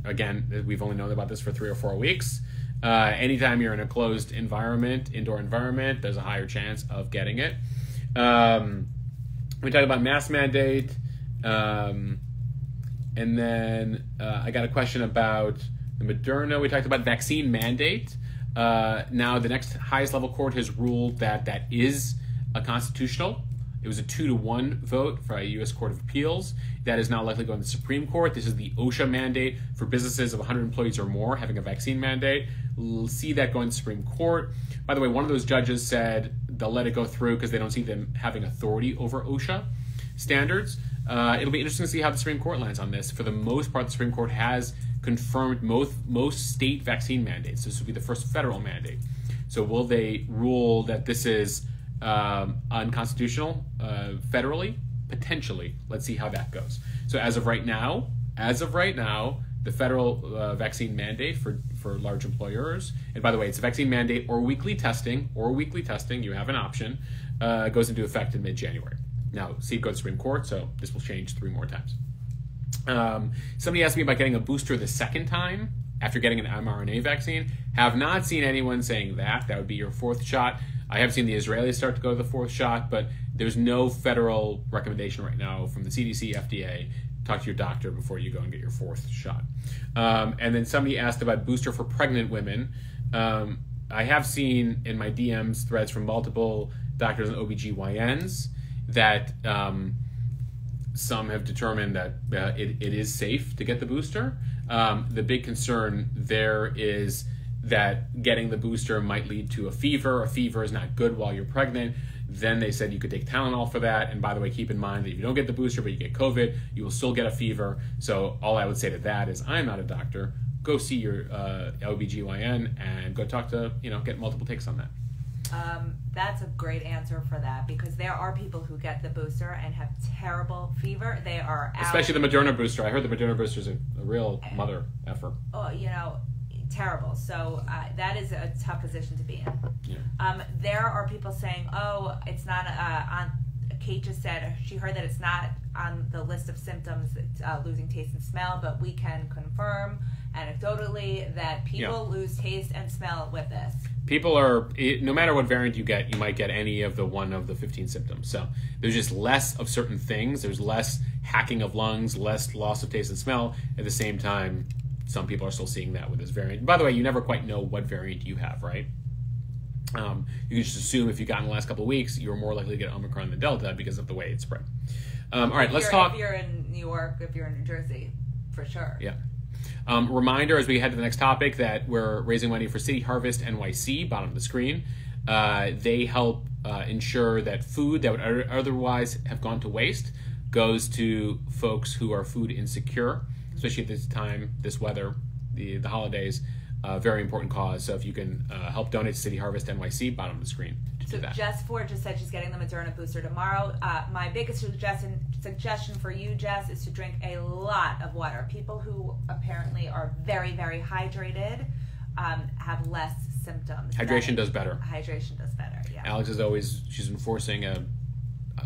Again, we've only known about this for 3 or 4 weeks. Anytime you're in a closed environment, indoor environment, there's a higher chance of getting it. We talked about mask mandate. And then I got a question about the Moderna. We talked about vaccine mandate. Now, the next highest level court has ruled that is constitutional. It was a 2-1 vote for a U.S. Court of Appeals. That is now likely going to the Supreme Court. This is the OSHA mandate for businesses of 100 employees or more having a vaccine mandate. We'll see that going to the Supreme Court. By the way, one of those judges said they'll let it go through because they don't see them having authority over OSHA standards. It'll be interesting to see how the Supreme Court lands on this. For the most part, the Supreme Court has confirmed most state vaccine mandates. This will be the first federal mandate. So will they rule that this is unconstitutional federally? Potentially. Let's see how that goes. So as of right now, the federal vaccine mandate for large employers, and by the way, it's a vaccine mandate or weekly testing, you have an option, goes into effect in mid-January. Now, see it go to the Supreme Court, so this will change 3 more times. Somebody asked me about getting a booster the second time after getting an mRNA vaccine. Have not seen anyone saying that. That would be your 4th shot. I have seen the Israelis start to go to the 4th shot, but there's no federal recommendation right now from the CDC, FDA. Talk to your doctor before you go and get your 4th shot. And then somebody asked about booster for pregnant women. I have seen in my DMs threads from multiple doctors and OBGYNs that some have determined that it is safe to get the booster. The big concern there is that getting the booster might lead to a fever. A fever is not good while you're pregnant. Then they said you could take Tylenol for that. And by the way, keep in mind that if you don't get the booster but you get COVID, you will still get a fever. So all I would say to that is, I'm not a doctor. Go see your OBGYN and go talk to, get multiple takes on that. That's a great answer for that, because there are people who get the booster and have terrible fever. They are out. Especially the Moderna booster. I heard the Moderna booster is a real mother effer. Oh, terrible. So that is a tough position to be in. Yeah. There are people saying, oh, it's not on. Kate just said she heard that it's not on the list of symptoms, losing taste and smell, but we can confirm anecdotally that people lose taste and smell with this. People are, no matter what variant you get, you might get any of the one of the 15 symptoms. So there's just less of certain things. There's less hacking of lungs, less loss of taste and smell. At the same time, some people are still seeing that with this variant. By the way, you never quite know what variant you have, right? You can just assume if you got in the last couple of weeks, you're more likely to get Omicron than Delta because of the way it spread. All right, let's talk. If you're in New York, if you're in New Jersey, for sure. Yeah. Reminder as we head to the next topic that we're raising money for City Harvest NYC, bottom of the screen. They help ensure that food that would otherwise have gone to waste goes to folks who are food insecure, especially at this time, this weather, the holidays. Very important cause. So if you can help donate to City Harvest NYC, bottom of the screen to do that. Jess Ford just said she's getting the Moderna booster tomorrow. My biggest suggestion for you, Jess, is to drink a lot of water. People who apparently are very, very hydrated have less symptoms. Hydration does better. Hydration does better, yeah. Alex is she's enforcing a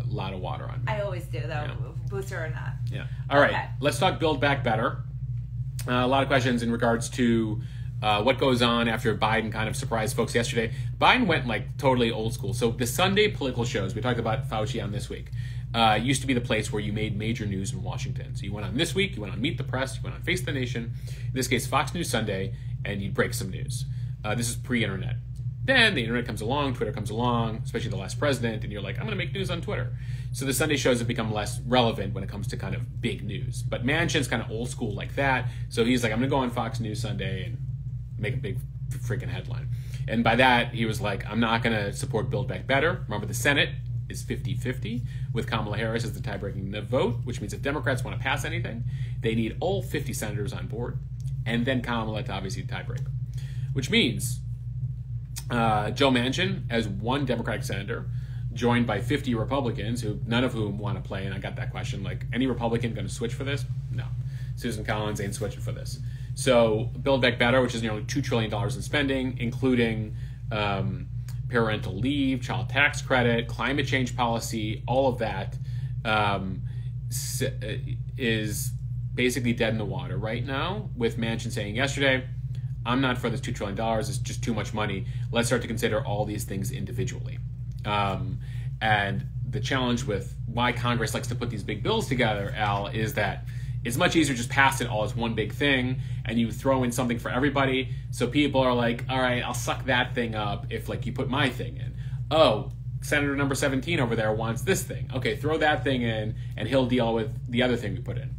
lot of water on me. I always do, though, booster or not. Yeah. All right, let's talk Build Back Better. A lot of questions in regards to what goes on after Biden kind of surprised folks yesterday. Biden went like totally old school. So the Sunday political shows, we talked about Fauci on this week. used to be the place where you made major news in Washington. So you went on This Week, you went on Meet the Press, you went on Face the Nation, in this case Fox News Sunday, and you'd break some news. This is pre-internet. Then the internet comes along, Twitter comes along, especially the last president, and you're like, I'm going to make news on Twitter. So the Sunday shows have become less relevant when it comes to kind of big news. But Manchin's kind of old school like that. So he's like, I'm going to go on Fox News Sunday and make a big freaking headline. And by that, he was like, I'm not going to support Build Back Better. Remember, the Senate is 50-50 with Kamala Harris as the tie-breaking vote, which means if Democrats want to pass anything, they need all 50 senators on board, and then Kamala to obviously tie-break. Which means Joe Manchin, as one Democratic senator, joined by 50 Republicans, who none of whom want to play, and I got that question, like, any Republican going to switch for this? No. Susan Collins ain't switching for this. So Build Back Better, which is nearly $2 trillion in spending, including parental leave, child tax credit, climate change policy, all of that is basically dead in the water right now, with Manchin saying yesterday, I'm not for this $2 trillion. It's just too much money. Let's start to consider all these things individually. And the challenge with why Congress likes to put these big bills together, Al, is that it's much easier to just pass it all as one big thing, and you throw in something for everybody. So people are like, all right, I'll suck that thing up if, like, you put my thing in. Oh, Senator number 17 over there wants this thing. Okay, throw that thing in, and he'll deal with the other thing we put in.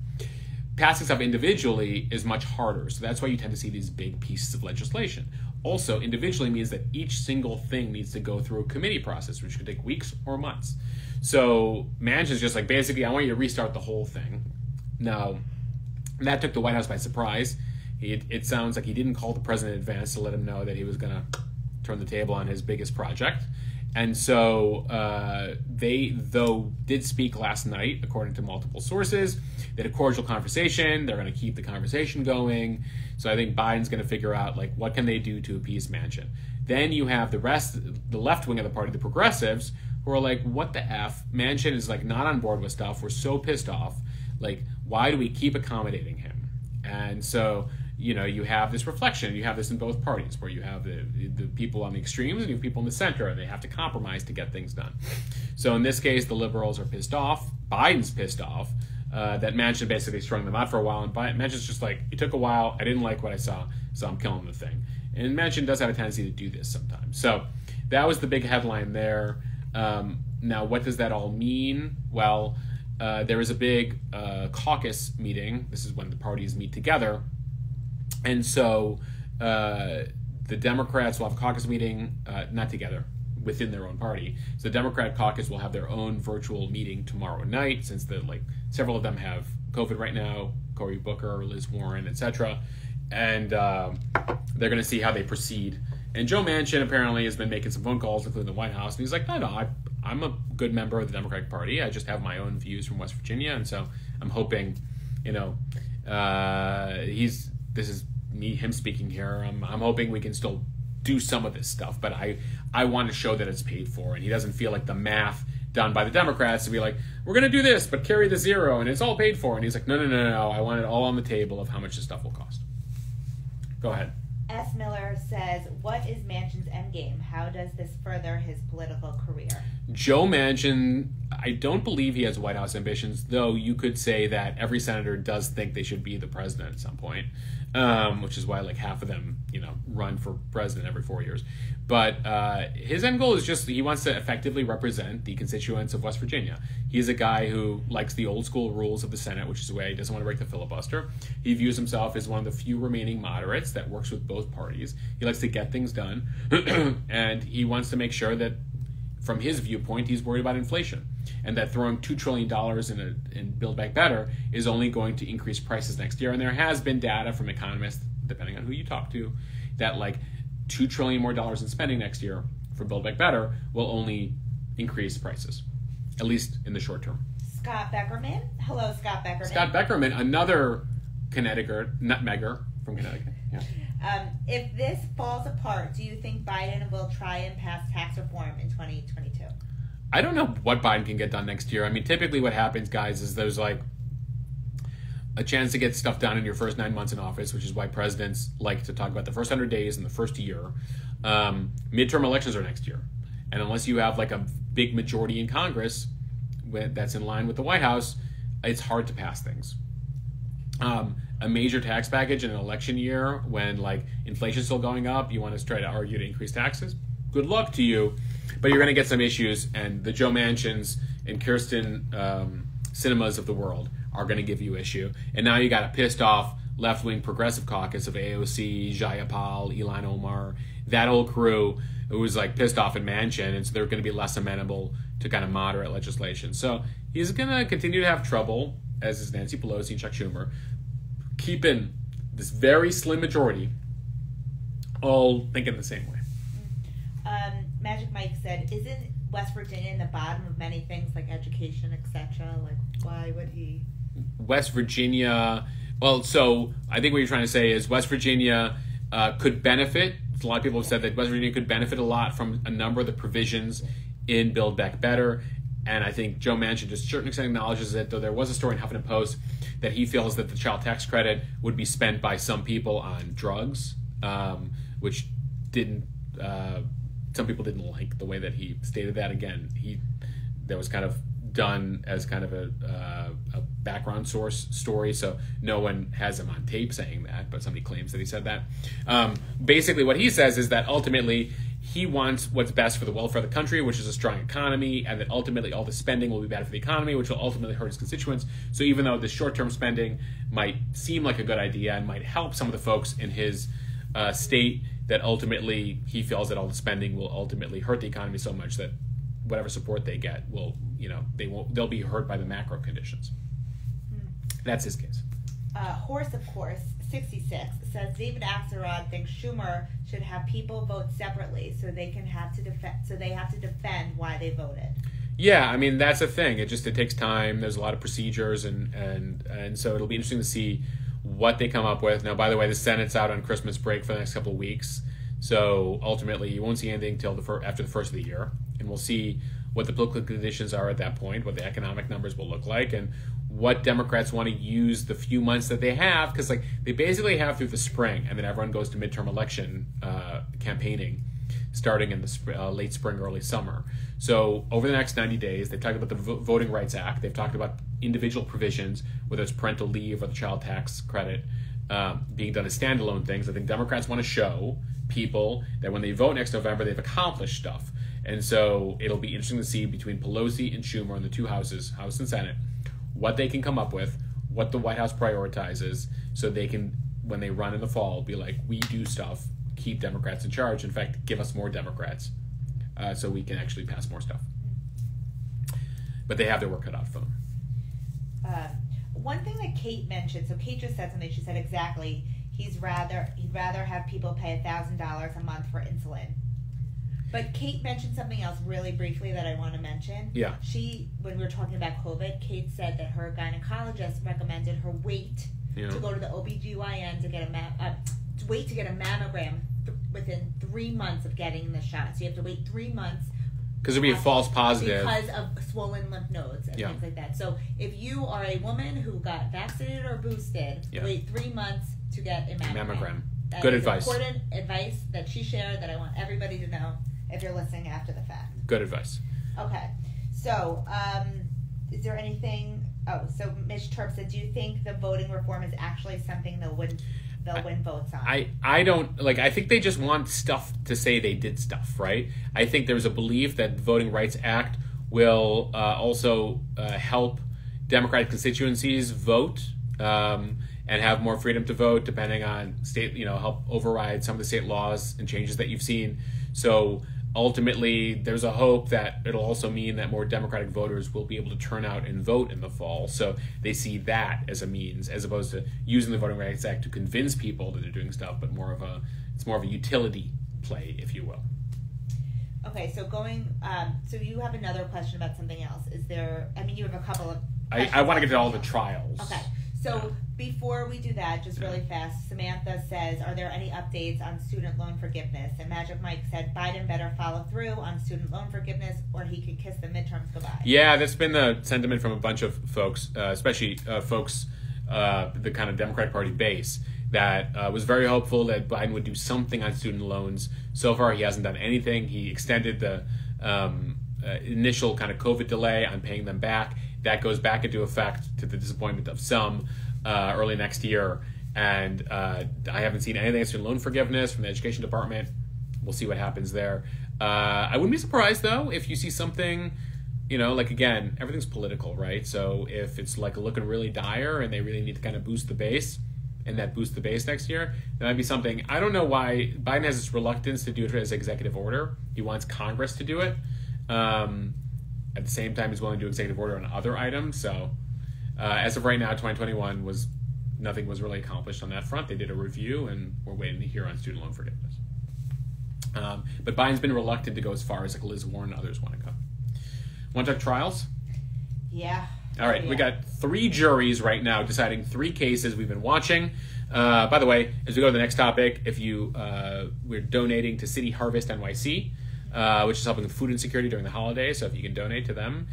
Passing stuff individually is much harder, so that's why you tend to see these big pieces of legislation. Also, individually means that each single thing needs to go through a committee process, which could take weeks or months. So Manchin's just like, basically, I want you to restart the whole thing. Now, that took the White House by surprise. It sounds like he didn't call the president in advance to let him know that he was going to turn the table on his biggest project. And so they, though, did speak last night, according to multiple sources. They had a cordial conversation. They're going to keep the conversation going. So I think Biden's going to figure out, like, what can they do to appease Manchin. Then you have the rest, the left wing of the party, the progressives, who are like, what the F? Manchin is, like, not on board with stuff. We're so pissed off. Like, why do we keep accommodating him? And so, you know, you have this reflection. You have this in both parties, where you have the people on the extremes and you have people in the center, and they have to compromise to get things done. So in this case, the liberals are pissed off. Biden's pissed off that Manchin basically strung them out for a while. And Manchin's just like, it took a while. I didn't like what I saw, so I'm killing the thing. And Manchin does have a tendency to do this sometimes. So that was the big headline there. Now, what does that all mean? Well, there was a big caucus meeting. This is when the parties meet together. And so the Democrats will have a caucus meeting, not together, within their own party. So the Democrat caucus will have their own virtual meeting tomorrow night, since several of them have COVID right now, Cory Booker, Liz Warren, etc. And they're going to see how they proceed. And Joe Manchin apparently has been making some phone calls, including the White House, and he's like, no, I'm a good member of the Democratic Party. I just have my own views from West Virginia, and so I'm hoping, this is him speaking here. I'm hoping we can still do some of this stuff, but I want to show that it's paid for, and he doesn't feel like the math done by the Democrats to be like, we're going to do this, but carry the zero, and it's all paid for. And he's like, no, I want it all on the table of how much this stuff will cost. Go ahead. S. Miller says, what is Manchin's endgame? How does this further his political career? Joe Manchin, I don't believe he has White House ambitions, though you could say that every senator does think they should be the president at some point, which is why like half of them, run for president every 4 years. But his end goal is just he wants to effectively represent the constituents of West Virginia. He's a guy who likes the old school rules of the Senate, which is why he doesn't want to break the filibuster. He views himself as one of the few remaining moderates that works with both parties. He likes to get things done, and he wants to make sure that, from his viewpoint, he's worried about inflation, and that throwing $2 trillion in Build Back Better is only going to increase prices next year. And there has been data from economists, depending on who you talk to, that like $2 trillion more in spending next year for Build Back Better will only increase prices, at least in the short term. Scott Beckerman. Hello, Scott Beckerman. Scott Beckerman, another Connecticut nutmegger from Connecticut. Yeah. If this falls apart, do you think Biden will try and pass tax reform in 2022? I don't know what Biden can get done next year. I mean, typically what happens, guys, is there's like a chance to get stuff done in your first 9 months in office, which is why presidents like to talk about the first 100 days in the first year. Midterm elections are next year. And unless you have like a big majority in Congress, that's in line with the White House, it's hard to pass things. A major tax package in an election year when like inflation's still going up, you want to try to argue to increase taxes? Good luck to you, but you're going to get some issues, and the Joe Manchins and Kirsten Cinemas of the world are going to give you issue. And now you got a pissed off left-wing progressive caucus of AOC, Jayapal, Ilhan Omar, that whole crew who was like pissed off in Manchin, and so they're going to be less amenable to kind of moderate legislation. So he's going to continue to have trouble, as is Nancy Pelosi and Chuck Schumer, keeping this very slim majority all thinking the same way. Magic Mike said, isn't West Virginia in the bottom of many things like education, etc.? Like, why would he? West Virginia, well, so I think what you're trying to say is West Virginia could benefit. A lot of people have said that West Virginia could benefit a lot from a number of the provisions in Build Back Better. And I think Joe Manchin to a certain extent acknowledges it, though there was a story in Huffington Post that he feels that the child tax credit would be spent by some people on drugs, which didn't... some people didn't like the way that he stated that. Again, that was kind of done as kind of a background source story, so no one has him on tape saying that, but somebody claims that he said that. Basically, what he says is that ultimately he wants what's best for the welfare of the country, which is a strong economy, and that ultimately all the spending will be bad for the economy, which will ultimately hurt his constituents. So even though the short-term spending might seem like a good idea and might help some of the folks in his state, that ultimately he feels that all the spending will ultimately hurt the economy so much that whatever support they get will, they'll be hurt by the macro conditions. That's his case. Horse, of course, 66 says David Axelrod thinks Schumer should have people vote separately so they have to defend why they voted. Yeah, I mean that's a thing. It takes time. There's a lot of procedures, and so it'll be interesting to see what they come up with. Now, by the way, the Senate's out on Christmas break for the next couple of weeks, so ultimately you won't see anything till after the first of the year, and we'll see what the political conditions are at that point, what the economic numbers will look like, and what Democrats want to use the few months that they have, because they basically have through the spring, and then everyone goes to midterm election campaigning starting in the late spring, early summer. So over the next 90 days, they've talked about the Voting Rights Act. They've talked about individual provisions, whether it's parental leave or the child tax credit, being done as standalone things. I think Democrats want to show people that when they vote next November, they've accomplished stuff. And so it'll be interesting to see between Pelosi and Schumer in the two houses, House and Senate, what they can come up with, what the White House prioritizes, so they can, when they run in the fall, be like, we do stuff, keep Democrats in charge. In fact, give us more Democrats so we can actually pass more stuff. But they have their work cut out for them. One thing that Kate mentioned, so Kate just said something, she said exactly, he'd rather have people pay $1,000 a month for insulin. But Kate mentioned something else really briefly that I want to mention. Yeah. When we were talking about COVID, Kate said that her gynecologist recommended her wait to go to the OBGYN to get a mammogram within 3 months of getting the shot. So you have to wait 3 months. Because it'll be a false positive. Because of swollen lymph nodes and things like that. So if you are a woman who got vaccinated or boosted, wait 3 months to get a mammogram. That Good is advice. Important advice that she shared that I want everybody to know if you're listening after the fact. Good advice. Okay. So, is there anything... Oh, so Mitch Terp said, do you think the voting reform is actually something they'll win votes on? I don't... I think they just want stuff to say they did stuff, right? I think there's a belief that the Voting Rights Act will also help Democratic constituencies vote and have more freedom to vote depending on state, help override some of the state laws and changes that you've seen. So ultimately, there's a hope that it'll also mean that more Democratic voters will be able to turn out and vote in the fall. So they see that as a means, as opposed to using the Voting Rights Act to convince people that they're doing stuff, but it's more of a utility play, if you will. Okay, so so you have another question about something else. You have a couple of... I want to get to all the trials. Okay. So before we do that, just really fast, Samantha says, are there any updates on student loan forgiveness? And Magic Mike said, Biden better follow through on student loan forgiveness or he could kiss the midterms goodbye. Yeah, that's been the sentiment from a bunch of folks, especially folks, the kind of Democratic Party base, that was very hopeful that Biden would do something on student loans. So far, he hasn't done anything. He extended the initial kind of COVID delay on paying them back. That goes back into effect to the disappointment of some early next year. And I haven't seen anything on student loan forgiveness from the education department. We'll see what happens there. I wouldn't be surprised, though, if you see something, like, again, everything's political, right? So if it's, like, looking really dire and they really need to kind of boost the base, and that boosts the base next year, that might be something. I don't know why Biden has this reluctance to do it as executive order. He wants Congress to do it. At the same time, he's willing to do executive order on other items. So as of right now, 2021 nothing was really accomplished on that front. They did a review, and we're waiting to hear on student loan forgiveness. But Biden's been reluctant to go as far as like Liz Warren and others want to go. Want to talk trials? Yeah. All right, we got 3 juries right now deciding 3 cases we've been watching. By the way, as we go to the next topic, if we're donating to City Harvest NYC, which is helping with food insecurity during the holidays. So if you can donate to them,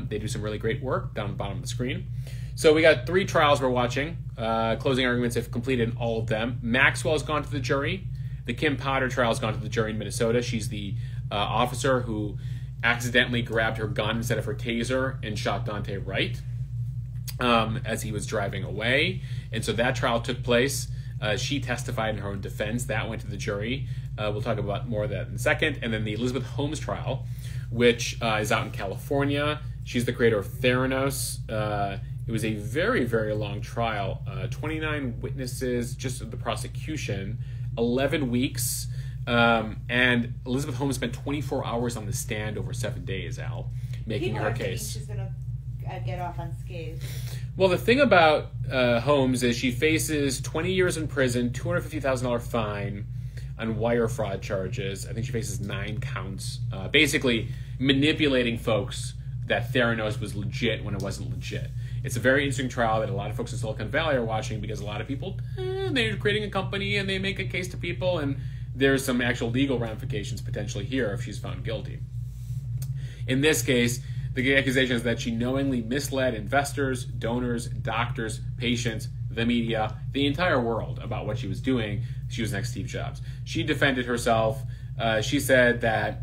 they do some really great work down the bottom of the screen. So we got 3 trials we're watching. Closing arguments have completed in all of them. Maxwell has gone to the jury. The Kim Potter trial has gone to the jury in Minnesota. She's the officer who accidentally grabbed her gun instead of her taser and shot Dante Wright as he was driving away. And so that trial took place. She testified in her own defense. That went to the jury. We'll talk about more of that in a second. And then the Elizabeth Holmes trial, which is out in California. She's the creator of Theranos. It was a very, very long trial. 29 witnesses, just of the prosecution, 11 weeks. And Elizabeth Holmes spent 24 hours on the stand over 7 days, Al, making her case. She's going to get off unscathed. Well, the thing about Holmes is she faces 20 years in prison, $250,000 fine on wire fraud charges. I think she faces 9 counts. Basically, manipulating folks that Theranos was legit when it wasn't legit. It's a very interesting trial that a lot of folks in Silicon Valley are watching because a lot of people, they're creating a company and they make a case to people, and there's some actual legal ramifications potentially here if she's found guilty. In this case, the accusation is that she knowingly misled investors, donors, doctors, patients, the media, the entire world about what she was doing. She was next Steve Jobs. She defended herself. She said that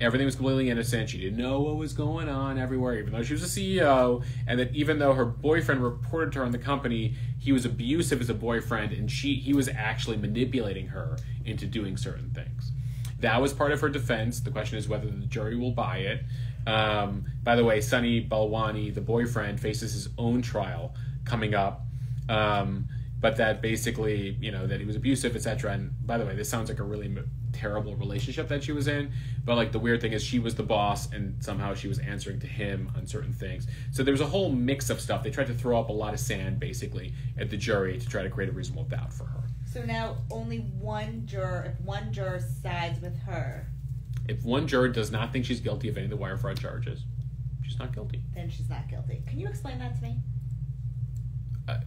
everything was completely innocent. She didn't know what was going on everywhere, even though she was a CEO, and that even though her boyfriend reported to her on the company, he was abusive as a boyfriend, and he was actually manipulating her into doing certain things. That was part of her defense. The question is whether the jury will buy it. By the way, Sunny Balwani, the boyfriend, faces his own trial coming up. But that basically, that he was abusive, etc. And by the way, this sounds like a really terrible relationship that she was in. But like the weird thing is she was the boss and somehow she was answering to him on certain things. So there was a whole mix of stuff. They tried to throw up a lot of sand basically at the jury to try to create a reasonable doubt for her. So now only if one juror sides with her. If one juror does not think she's guilty of any of the wire fraud charges, she's not guilty. Then she's not guilty. Can you explain that to me?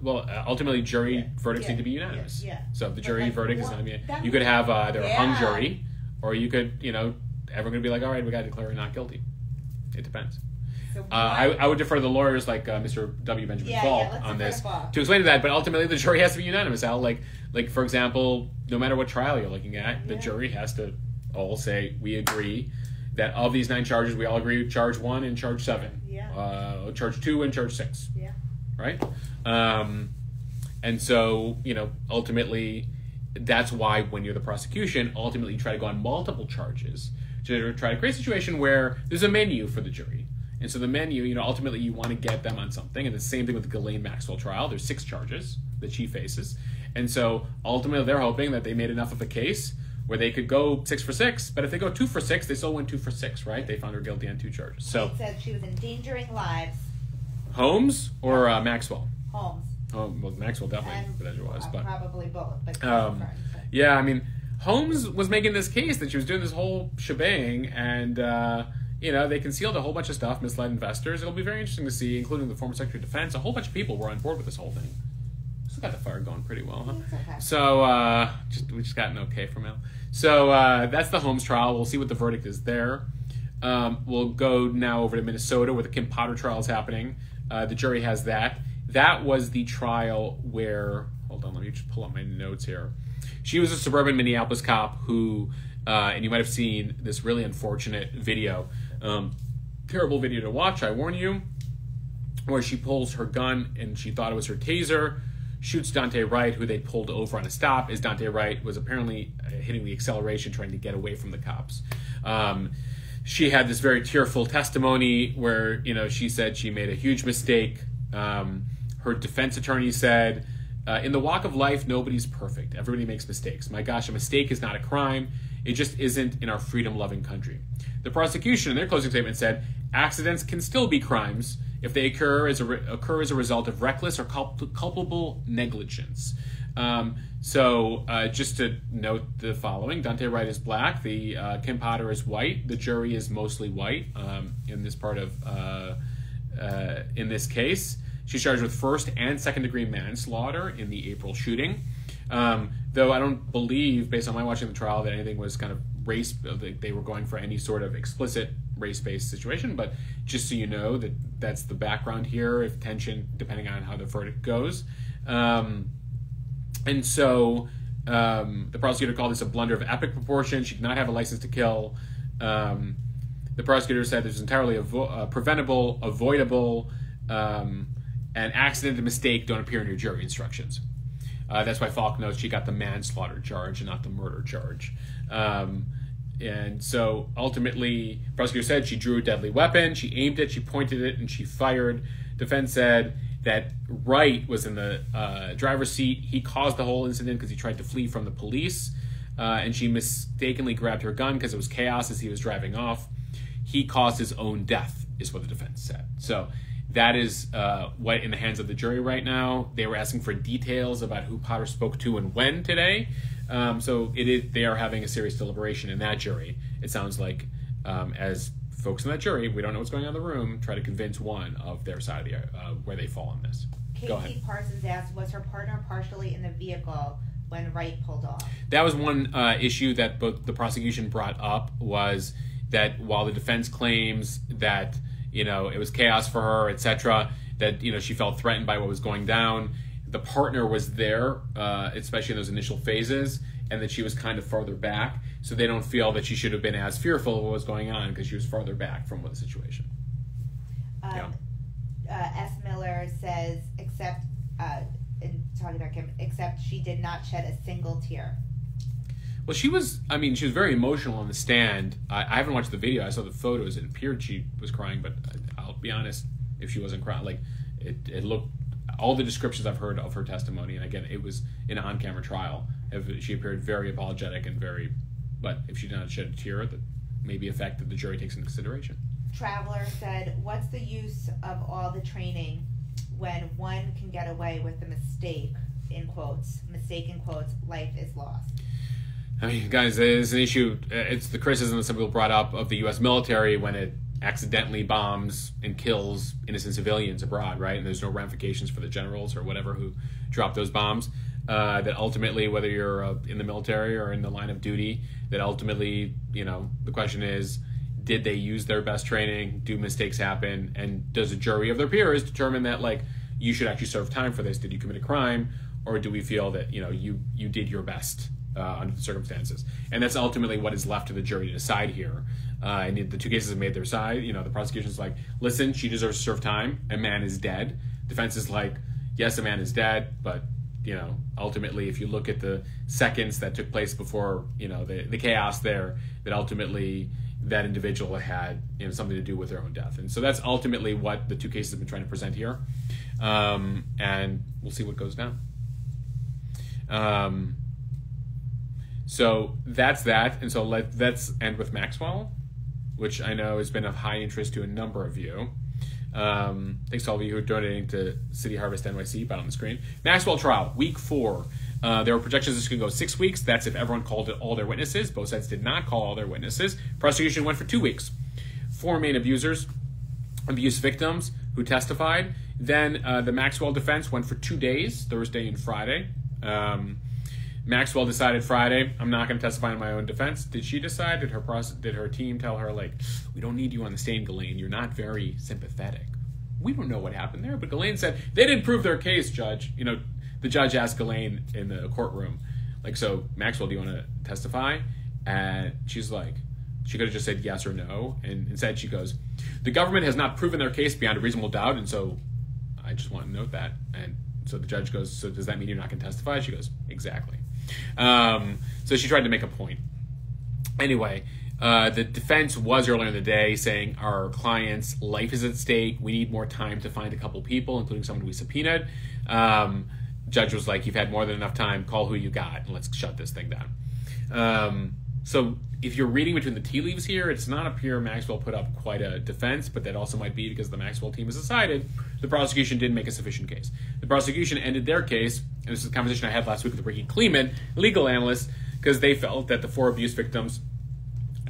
Ultimately, jury verdicts need to be unanimous. Yeah. So if the jury verdict is not unanimous, you could have either a hung jury, or you could, everyone could be like, all right, we got to declare her not guilty. It depends. So I would defer to the lawyers like Mr. W. Benjamin Falk on this to explain that. But ultimately, the jury has to be unanimous. Al, like for example, no matter what trial you're looking at, the jury has to all say we agree that of these 9 charges, we all agree charge 1 and charge 7. Yeah. Charge 2 and charge 6. Yeah. Right? And so, ultimately, that's why when you're the prosecution, ultimately you try to go on multiple charges to try to create a situation where there's a menu for the jury. And so the menu, ultimately you want to get them on something. And the same thing with the Ghislaine Maxwell trial. There's 6 charges that she faces. And so ultimately they're hoping that they made enough of a case where they could go 6 for 6. But if they go 2 for 6, they still win 2 for 6, right? They found her guilty on 2 charges. So it said she was endangering lives. Holmes or Maxwell? Holmes. Oh, well, Maxwell definitely, but it was. But probably both. But yeah, I mean, Holmes was making this case that she was doing this whole shebang, and they concealed a whole bunch of stuff, misled investors. It'll be very interesting to see, including the former Secretary of Defense. A whole bunch of people were on board with this whole thing. Still got the fire going pretty well, huh? It's okay. So we just got an okay from him. So that's the Holmes trial. We'll see what the verdict is there. We'll go now over to Minnesota, where the Kim Potter trial is happening. The jury has that. That was the trial where, hold on, let me just pull up my notes here. She was a suburban Minneapolis cop who, and you might have seen this really unfortunate video Terrible video to watch, I warn you, where she pulls her gun and she thought it was her taser, shoots Dante Wright, who they pulled over on a stop, as Dante Wright was apparently hitting the acceleration, trying to get away from the cops. She had this very tearful testimony where, she said she made a huge mistake. Her defense attorney said, in the walk of life, nobody's perfect. Everybody makes mistakes. My gosh, a mistake is not a crime. It just isn't in our freedom-loving country. The prosecution, in their closing statement, said, accidents can still be crimes if they occur as a result of reckless or culpable negligence. So just to note the following, Dante Wright is black, the Kim Potter is white, the jury is mostly white in this part of, in this case. She's charged with first and second degree manslaughter in the April shooting. Though I don't believe, based on my watching the trial, that anything was kind of race, they were going for any sort of explicit race-based situation, but just so you know that that's the background here, if tension, depending on how the verdict goes. And so the prosecutor called this a blunder of epic proportion. She did not have a license to kill. The prosecutor said this was entirely preventable, avoidable, and accident and mistake don't appear in your jury instructions. That's why Falk knows she got the manslaughter charge and not the murder charge. And so ultimately, the prosecutor said she drew a deadly weapon, she aimed it, she pointed it, and she fired. Defense said that Wright was in the driver's seat. He caused the whole incident because he tried to flee from the police, and she mistakenly grabbed her gun because it was chaos as he was driving off. He caused his own death, is what the defense said. So that is what in the hands of the jury right now. They were asking for details about who Potter spoke to and when today. So they are having a serious deliberation in that jury. It sounds like as folks in that jury, we don't know what's going on in the room, try to convince one of their side of the where they fall on this. Go ahead. Casey Parsons asked, was her partner partially in the vehicle when Wright pulled off? That was one issue that both the prosecution brought up, was that while the defense claims that it was chaos for her, etc., that she felt threatened by what was going down, the partner was there, especially in those initial phases, and that she was kind of farther back, so they don't feel that she should have been as fearful of what was going on because she was farther back from the situation. S. Miller says, except talking about Kim, except she did not shed a single tear. Well, she was very emotional on the stand. I haven't watched the video. I saw the photos. It appeared she was crying, but I'll be honest, if she wasn't crying, like it looked, all the descriptions I've heard of her testimony, and again, it was in an on-camera trial, she appeared very apologetic and but if she did not shed a tear, that may be a fact that the jury takes into consideration. Traveler said, what's the use of all the training when one can get away with the mistake, in quotes, life is lost? I mean, guys, there's an issue. It's the criticism that some people brought up of the U.S. military when it accidentally bombs and kills innocent civilians abroad, right? And there's no ramifications for the generals or whatever who dropped those bombs. That ultimately, whether you're in the military or in the line of duty, that ultimately, the question is, did they use their best training? Do mistakes happen? And does a jury of their peers determine that, you should actually serve time for this? Did you commit a crime? Or do we feel that, you did your best under the circumstances? And that's ultimately what is left to the jury to decide here. And the two cases have made their side. The prosecution's like, listen, she deserves to serve time. A man is dead. Defense is like, yes, a man is dead, but ultimately, if you look at the seconds that took place before, the chaos there, that ultimately that individual had something to do with their own death. And so that's ultimately what the two cases have been trying to present here. And we'll see what goes down. So that's that. And so let's end with Maxwell, which I know has been of high interest to a number of you. Thanks to all of you who are donating to City Harvest NYC, bottom on the screen. Maxwell trial, week 4. There were projections this could go 6 weeks. That's if everyone called all their witnesses. Both sides did not call all their witnesses. Prosecution went for 2 weeks. 4 main abuse victims who testified. Then the Maxwell defense went for 2 days, Thursday and Friday. Maxwell decided Friday, I'm not going to testify in my own defense. Did she decide? Did her team tell her, we don't need you on the stand, Ghislaine. You're not very sympathetic. We don't know what happened there, but Ghislaine said, they didn't prove their case, Judge. The judge asked Ghislaine in the courtroom, so Maxwell, do you want to testify? And she's like, She could have just said yes or no, and instead she goes, the government has not proven their case beyond a reasonable doubt, and so I just want to note that. And so the judge goes, so does that mean you're not going to testify? She goes, exactly. So she tried to make a point. Anyway, the defense was earlier in the day saying our client's life is at stake. We need more time to find a couple people, including someone we subpoenaed. Judge was like, you've had more than enough time. Call who you got, and let's shut this thing down. So if you're reading between the tea leaves here, it's not appear Maxwell put up quite a defense, but that also might be because the Maxwell team has decided the prosecution didn't make a sufficient case. The prosecution ended their case, and this is a conversation I had last week with Ricky Kleeman, legal analyst, because they felt that the 4 abuse victims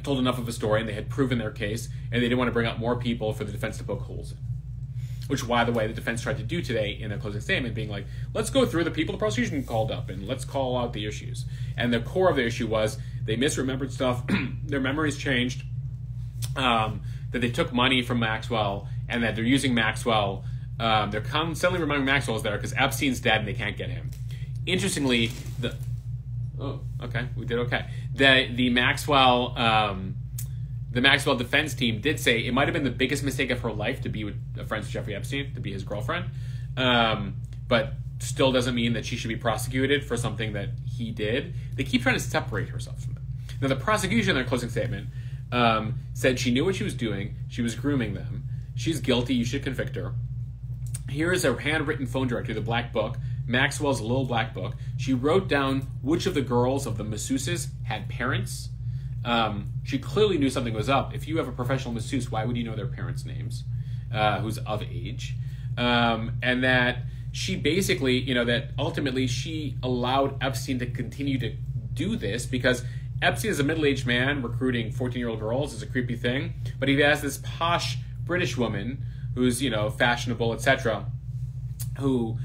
told enough of a story and they had proven their case, and they didn't want to bring up more people for the defense to poke holes in. Which, by the way, the defense tried to do today in a closing statement, being like, let's go through the people the prosecution called up and let's call out the issues. And the core of the issue was they misremembered stuff, their memories changed, that they took money from Maxwell, and that they're using Maxwell. They're constantly remembering Maxwell's there because Epstein's dead and they can't get him. Interestingly, we did okay. The Maxwell defense team did say it might have been the biggest mistake of her life to be with friends with Jeffrey Epstein, to be his girlfriend, but still doesn't mean that she should be prosecuted for something that he did. They keep trying to separate herself from them. Now, the prosecution in their closing statement said she knew what she was doing. She was grooming them. She's guilty. You should convict her. Here is a handwritten phone directory, the Black Book, Maxwell's little black book. She wrote down which of the girls of the masseuses had parents. She clearly knew something was up. If you have a professional masseuse, why would you know their parents' names, who's of age? And that she basically, that ultimately she allowed Epstein to continue to do this because Epstein is a middle-aged man recruiting 14-year-old girls is a creepy thing, but he has this posh British woman who's, fashionable, etc., who,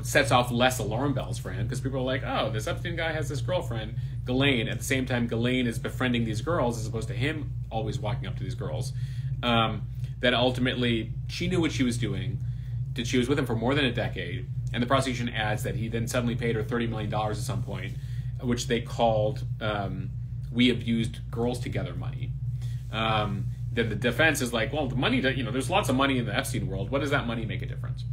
sets off less alarm bells for him because people are like, oh, this Epstein guy has this girlfriend, Ghislaine. At the same time, Ghislaine is befriending these girls as opposed to him always walking up to these girls. That ultimately, she knew what she was doing, that she was with him for more than a decade, and the prosecution adds that he then suddenly paid her $30 million at some point, which they called we abused girls together money. Then the defense is like, well, the money that, there's lots of money in the Epstein world. What does that money make a difference?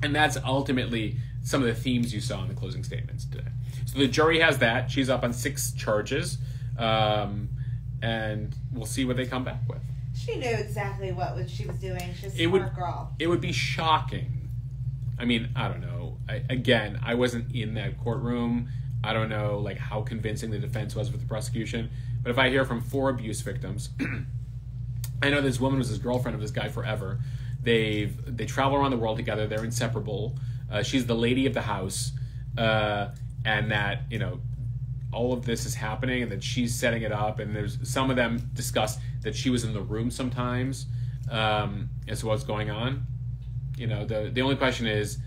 And that's ultimately some of the themes you saw in the closing statements today. So the jury has that. She's up on 6 charges. And we'll see what they come back with. She knew exactly what she was doing. She's a smart girl. It would be shocking. I mean, I don't know. I wasn't in that courtroom. I don't know how convincing the defense was with the prosecution. But if I hear from 4 abuse victims, I know this woman was his girlfriend of this guy forever. They travel around the world together. They're inseparable. She's the lady of the house, and that all of this is happening, and that she's setting it up. And there's some of them discuss that she was in the room sometimes as to what's going on. The only question is,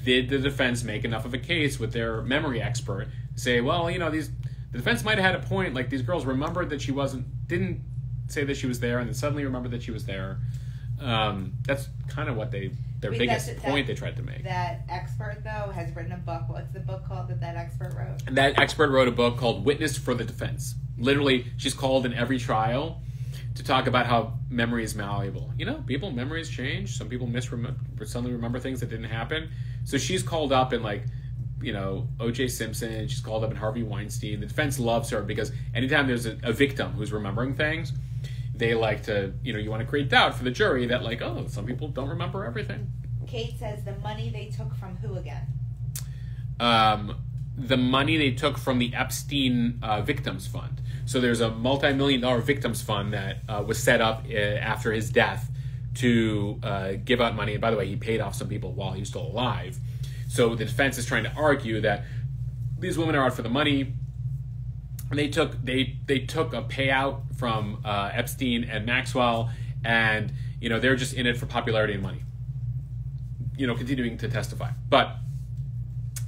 did the defense make enough of a case with their memory expert to say, well, the defense might have had a point. Like these girls remembered that she didn't say that she was there, and then suddenly remembered that she was there. That's kind of what their biggest point they tried to make. That expert, though, has written a book. What's the book called that expert wrote? And that expert wrote a book called Witness for the Defense. Literally, she's called in every trial to talk about how memory is malleable. Memories change. Some people suddenly remember things that didn't happen. So she's called up in O.J. Simpson. She's called up in Harvey Weinstein. The defense loves her because anytime there's a victim who's remembering things, they like to, you want to create doubt for the jury that some people don't remember everything. Kate says the money they took from who again? The money they took from the Epstein Victims Fund. So there's a multi-million-dollar victims fund that was set up after his death to give out money. And by the way, he paid off some people while he was still alive. So the defense is trying to argue that these women are out for the money. And they took a payout from Epstein and Maxwell, and they're just in it for popularity and money. Continuing to testify. But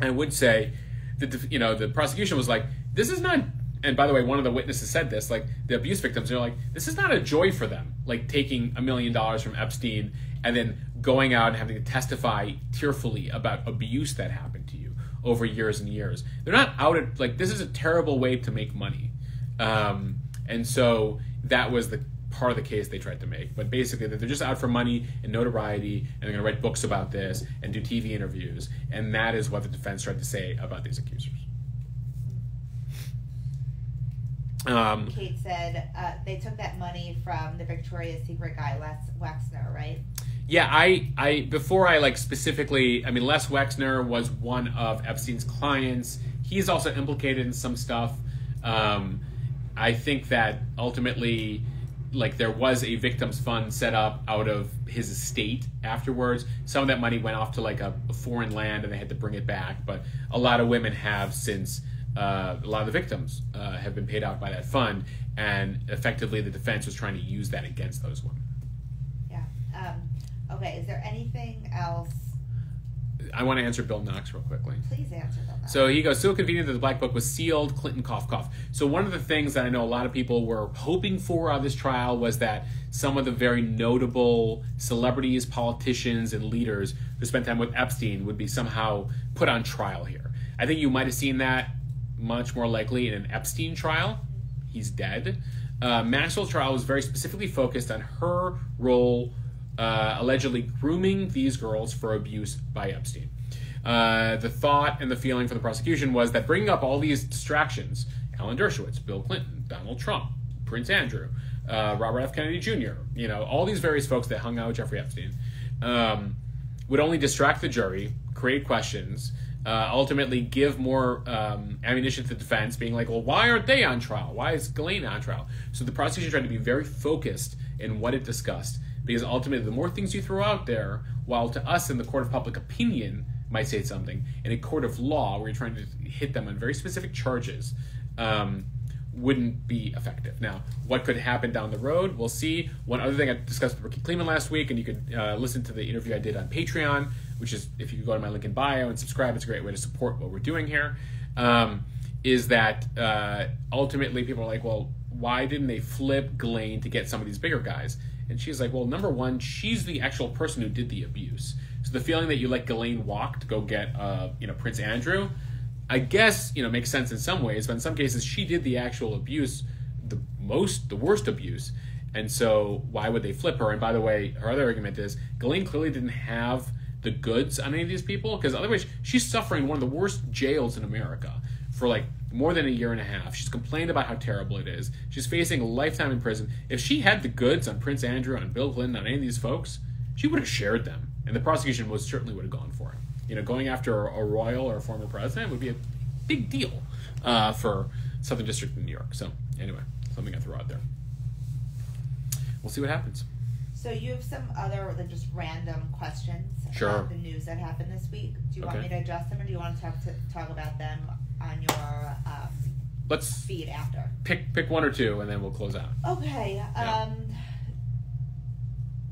I would say that the prosecution was like, this is not. And by the way, one of the witnesses said this. The abuse victims, they're like, this is not a joy for them. Taking $1 million from Epstein and then going out and having to testify tearfully about abuse that happened to you over years and years. They're not out at, this is a terrible way to make money. And And so that was the part of the case they tried to make. But basically, that they're just out for money and notoriety, and they're going to write books about this and do TV interviews. And that is what the defense tried to say about these accusers. Kate said they took that money from the Victoria's Secret guy, Les Wexner, right? Yeah, I before I like specifically, I mean, Les Wexner was one of Epstein's clients. He's also implicated in some stuff. I think that ultimately, like, there was a victims fund set up out of his estate afterwards. Some of that money went off to like a foreign land, and they had to bring it back. But a lot of women have since. A lot of the victims have been paid out by that fund, and effectively the defense was trying to use that against those women. Yeah. Okay, is there anything else? I want to answer Bill Knox real quickly. Please answer Bill Knox. So he goes, so convenient that the Black Book was sealed, Clinton cough cough. So one of the things that I know a lot of people were hoping for out of this trial was that some of the very notable celebrities, politicians, and leaders who spent time with Epstein would be somehow put on trial here. I think you might have seen that much more likely in an Epstein trial. He's dead. Maxwell's trial was very specifically focused on her role allegedly grooming these girls for abuse by Epstein. The thought and the feeling for the prosecution was that bringing up all these distractions, Alan Dershowitz, Bill Clinton, Donald Trump, Prince Andrew, Robert F. Kennedy Jr., you know, all these various folks that hung out with Jeffrey Epstein, would only distract the jury, create questions, ultimately give more ammunition to the defense, being like, well, why aren't they on trial? Why is Ghislaine on trial? So the prosecution tried to be very focused in what it discussed, because ultimately the more things you throw out there, while to us in the court of public opinion might say something, in a court of law where you're trying to hit them on very specific charges, wouldn't be effective. Now, what could happen down the road, we'll see. One other thing I discussed with Ricky Kleeman last week, and you could listen to the interview I did on Patreon, which is, if you could go to my link in bio and subscribe, it's a great way to support what we're doing here, is that ultimately people are like, well, why didn't they flip Ghislaine to get some of these bigger guys? And she's like, well, number one, she's the actual person who did the abuse. So the feeling that you let Ghislaine walk to go get, Prince Andrew, I guess, makes sense in some ways, but in some cases she did the actual abuse, the worst abuse. And so why would they flip her? And by the way, her other argument is Ghislaine clearly didn't have the goods on any of these people, because otherwise she's suffering one of the worst jails in America for like more than a year and a half. She's complained about how terrible it is. She's facing a lifetime in prison. If she had the goods on Prince Andrew, on Bill Clinton, on any of these folks, she would have shared them. And the prosecution most certainly would have gone for it. Going after a royal or a former president would be a big deal for Southern District in New York. So anyway, something I threw out there. We'll see what happens. So you have some other just random questions about the news that happened this week. Do you want me to address them, or do you want to talk about them on your Let's feed after? Pick one or two, and then we'll close out. Okay. Yeah.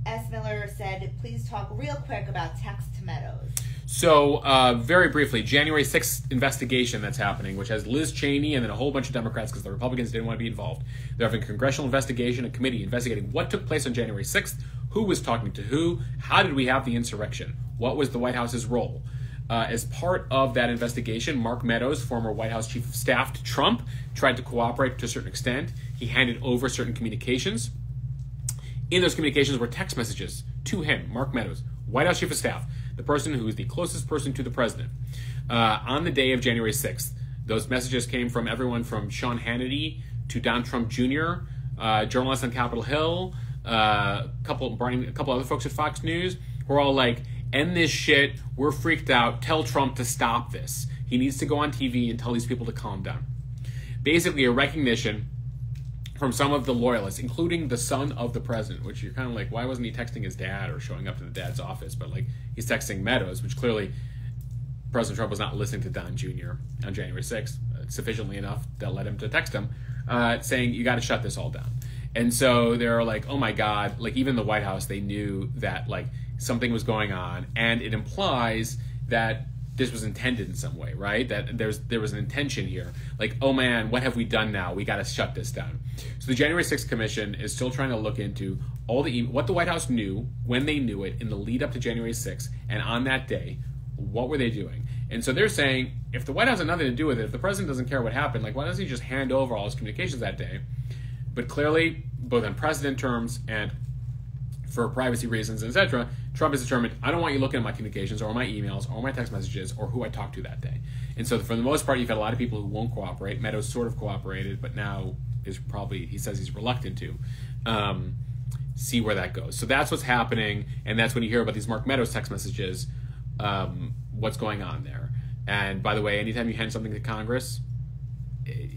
S. Miller said, please talk real quick about text to Meadows. So, very briefly, January 6th investigation that's happening, which has Liz Cheney and then a whole bunch of Democrats, because the Republicans didn't want to be involved. They're having a congressional investigation, a committee investigating what took place on January 6th, who was talking to who, how did we have the insurrection, what was the White House's role. As part of that investigation, Mark Meadows, former White House chief of staff to Trump, tried to cooperate to a certain extent. He handed over certain communications. In those communications were text messages to him, Mark Meadows, White House chief of staff, the person who is the closest person to the president. On the day of January 6th, those messages came from everyone from Sean Hannity to Don Trump Jr., journalists on Capitol Hill, a couple other folks at Fox News, who are all like, end this shit, we're freaked out, tell Trump to stop this. He needs to go on TV and tell these people to calm down. Basically a recognition from some of the loyalists, including the son of the president, which you're kind of like, why wasn't he texting his dad or showing up to the dad's office? But like, he's texting Meadows, which clearly President Trump was not listening to Don Jr. on January 6th sufficiently enough that led him to text him, saying, you got to shut this all down. And so they're like, oh my God, like even the White House, they knew that like something was going on, and it implies that this was intended in some way, right? That there was an intention here. Like, oh man, what have we done now? We got to shut this down. So the January 6th Commission is still trying to look into all what the White House knew, when they knew it, in the lead up to January 6th, and on that day, what were they doing? And so they're saying, if the White House had nothing to do with it, if the president doesn't care what happened, like why doesn't he just hand over all his communications that day? But clearly, both on precedent terms and for privacy reasons, etc., Trump has determined, I don't want you looking at my communications or my emails or my text messages or who I talked to that day. And so for the most part, you've got a lot of people who won't cooperate. Meadows sort of cooperated, but now he says he's reluctant to. See where that goes. So that's what's happening, and that's when you hear about these Mark Meadows text messages, what's going on there. And by the way, anytime you hand something to Congress,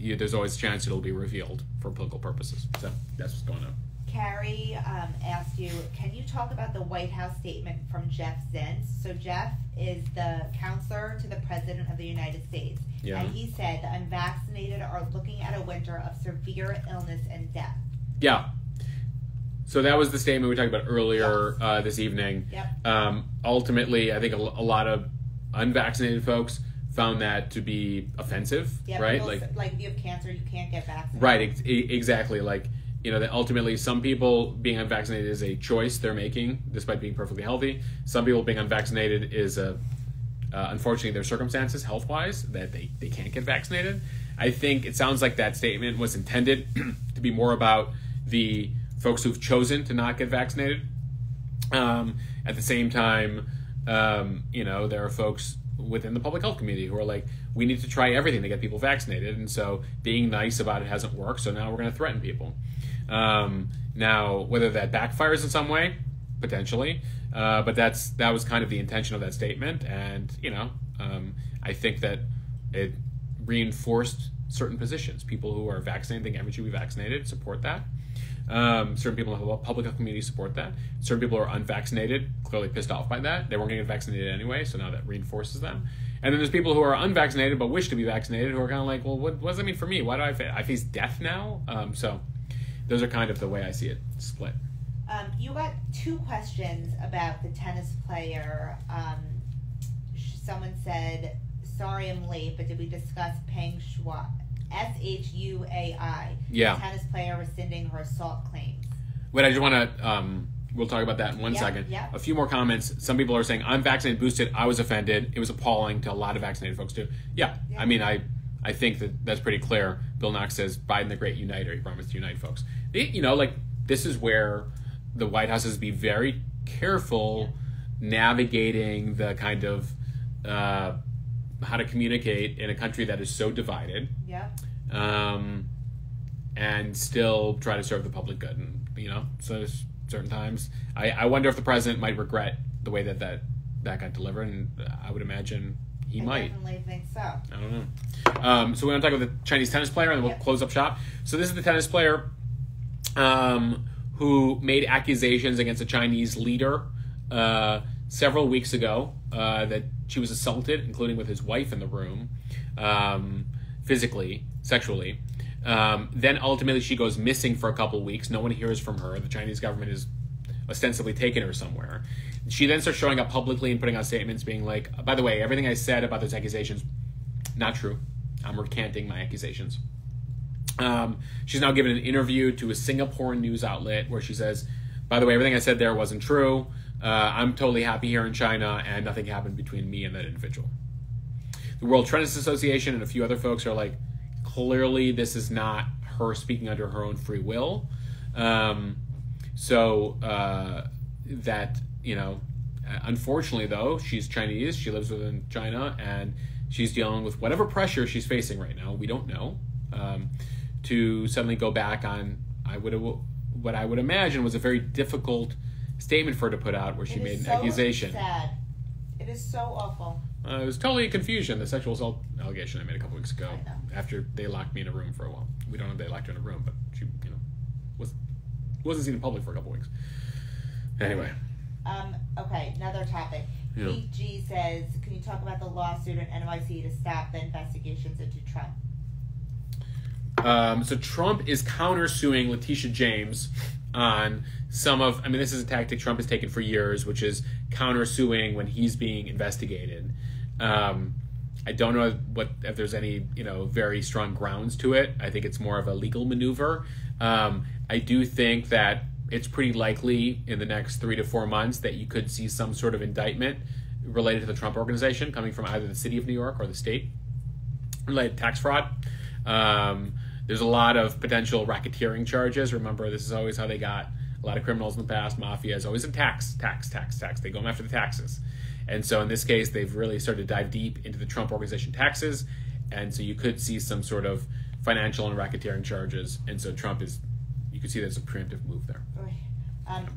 there's always a chance it'll be revealed for political purposes. So that's what's going on. Carrie asked you, can you talk about the White House statement from Jeff Zients? So Jeff is the counselor to the President of the United States. Yeah. And he said the unvaccinated are looking at a winter of severe illness and death. Yeah. So that was the statement we talked about earlier this evening. Yep. Ultimately, I think a lot of unvaccinated folks found that to be offensive, Yeah, right? Like if you have cancer, you can't get vaccinated. Right, exactly. Like, that ultimately some people being unvaccinated is a choice they're making despite being perfectly healthy. Some people being unvaccinated is unfortunately their circumstances health-wise that they can't get vaccinated. I think it sounds like that statement was intended to be more about the folks who've chosen to not get vaccinated. At the same time, there are folks within the public health community who are like, we need to try everything to get people vaccinated, and so being nice about it hasn't worked, so now we're going to threaten people. Now, whether that backfires in some way, potentially, but that was kind of the intention of that statement, and I think that it reinforced certain positions. People who are vaccinated think everyone should be vaccinated, support that. Certain people in the public health community support that. Certain people who are unvaccinated, clearly pissed off by that. They weren't going to get vaccinated anyway, so now that reinforces them. And then there's people who are unvaccinated but wish to be vaccinated who are kind of like, well, what does that mean for me? Why do I face death now? So those are kind of the way I see it split. You got 2 questions about the tennis player. Someone said, sorry I'm late, but did we discuss Peng Shuai? Shuai, yeah. The tennis player rescinding her assault claims. Wait, I just want to, we'll talk about that in one second. Yep. A few more comments. Some people are saying, I'm vaccinated, boosted, I was offended. It was appalling to a lot of vaccinated folks too. Yeah. I mean, I think that's pretty clear. Bill Knox says, Biden the great uniter. He promised to unite folks. This is where the White House has to be very careful navigating the kind of how to communicate in a country that is so divided. Yeah. And still try to serve the public good. And, so there's certain times. I wonder if the president might regret the way that got delivered, and I would imagine he might. Definitely think so. I don't know. So we're going to talk about the Chinese tennis player, and then we'll close up shop. So this is the tennis player who made accusations against a Chinese leader several weeks ago that she was assaulted, including with his wife in the room, physically, sexually. Then ultimately she goes missing for a couple of weeks. No one hears from her. The Chinese government has ostensibly taken her somewhere. She then starts showing up publicly and putting out statements being like, by the way, everything I said about those accusations, not true. I'm recanting my accusations. She's now given an interview to a Singaporean news outlet where she says, by the way, everything I said there wasn't true. I'm totally happy here in China, and nothing happened between me and that individual. The World Tennis Association and a few other folks are like, clearly this is not her speaking under her own free will. Unfortunately, though, she's Chinese. She lives within China, and she's dealing with whatever pressure she's facing right now. We don't know. To suddenly go back on what I would imagine was a very difficult statement for her to put out, where she made an accusation. Sad. It is so awful. It was totally a confusion. The sexual assault allegation I made a couple weeks ago, after they locked me in a room for a while. We don't know if they locked her in a room, but she, wasn't seen in public for a couple weeks. Anyway. Okay, another topic. Yeah. Pete G says, can you talk about the lawsuit at NYC to stop the investigations into Trump? So Trump is countersuing Letitia James on this is a tactic Trump has taken for years, which is countersuing when he's being investigated. I don't know if there's any, very strong grounds to it. I think it's more of a legal maneuver. I do think that it's pretty likely in the next 3 to 4 months that you could see some sort of indictment related to the Trump Organization coming from either the city of New York or the state related to tax fraud. There's a lot of potential racketeering charges. Remember, this is always how they got a lot of criminals in the past. Mafia is always a tax. They go after the taxes. And so in this case, they've really started to dive deep into the Trump Organization taxes. And so you could see some sort of financial and racketeering charges. And so you could see there's a preemptive move there.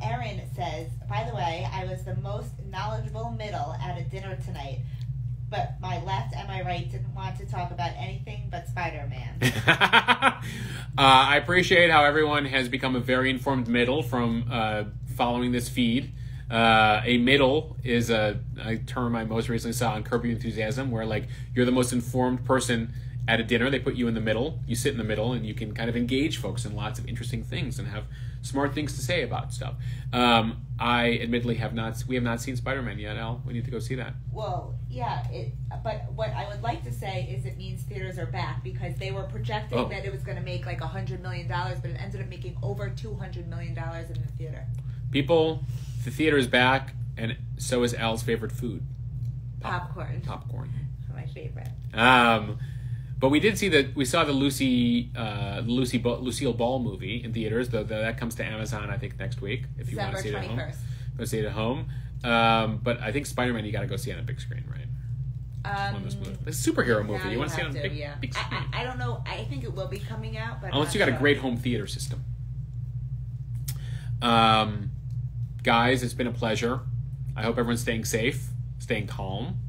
Erin says, by the way, I was the most knowledgeable middle at a dinner tonight, but my left and my right didn't want to talk about anything but Spider-Man. I appreciate how everyone has become a very informed middle from following this feed. A middle is a term I most recently saw on Curb Your Enthusiasm, where like you're the most informed person at a dinner. They put you in the middle. You sit in the middle, and you can kind of engage folks in lots of interesting things and have smart things to say about stuff. I admittedly we have not seen Spider-Man yet, Al. We need to go see that. Well, yeah, but what I would like to say is it means theaters are back, because they were projecting that it was going to make like $100 million, but it ended up making over $200 million in the theater. People, the theater is back, and so is Al's favorite food. Popcorn. My favorite. But we did see we saw the Lucille Ball movie in theaters. That comes to Amazon, I think, next week. If you want to see it at home, go see it at home. But I think Spider-Man you got to go see on a big screen, right? It's a superhero movie. You want to see it on a big screen? I don't know. I think it will be coming out, but unless you got a great home theater system. Guys, it's been a pleasure. I hope everyone's staying safe, staying calm,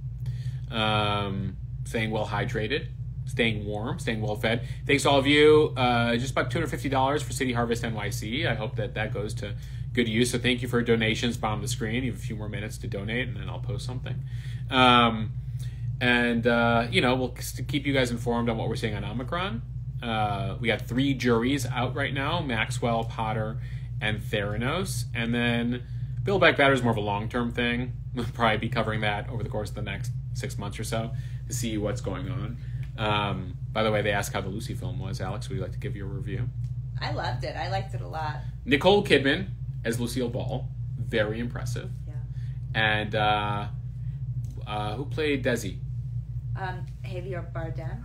staying well hydrated, staying warm, staying well fed. Thanks to all of you. Just about $250 for City Harvest NYC. I hope that goes to good use. So thank you for donations. Bottom of the screen. You have a few more minutes to donate, and then I'll post something. We'll keep you guys informed on what we're seeing on Omicron. We got 3 juries out right now: Maxwell, Potter, and Theranos. And then Build Back Better is more of a long-term thing. We'll probably be covering that over the course of the next 6 months or so to see what's going on. By the way, they asked how the Lucy film was. Alex, would you like to give your review? I loved it. I liked it a lot. Nicole Kidman as Lucille Ball. Very impressive. Yeah. And who played Desi? Javier Bardem.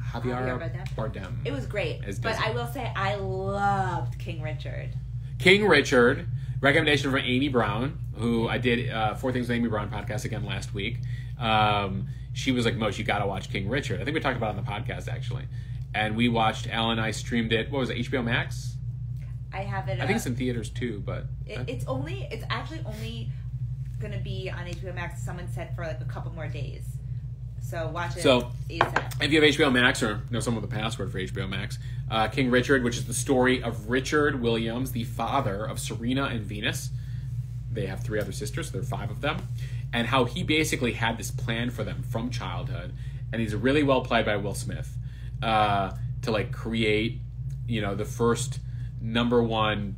Bardem. It was great. But I will say I loved King Richard. King Richard. Recommendation from Amy Brown, who I did 4 Things with Amy Brown podcast again last week. She was like, Mosh, you gotta watch King Richard. I think we talked about it on the podcast, actually. And we watched, Al and I streamed it. What was it, HBO Max? I have it. I think it's in theaters too, but... It's actually only going to be on HBO Max, someone said, for like a couple more days. So watch it ASAP. If you have HBO Max or know someone with a password for HBO Max, King Richard, which is the story of Richard Williams, the father of Serena and Venus. They have 3 other sisters, so there are 5 of them. And how he basically had this plan for them from childhood. And he's really well played by Will Smith to like create, the first #1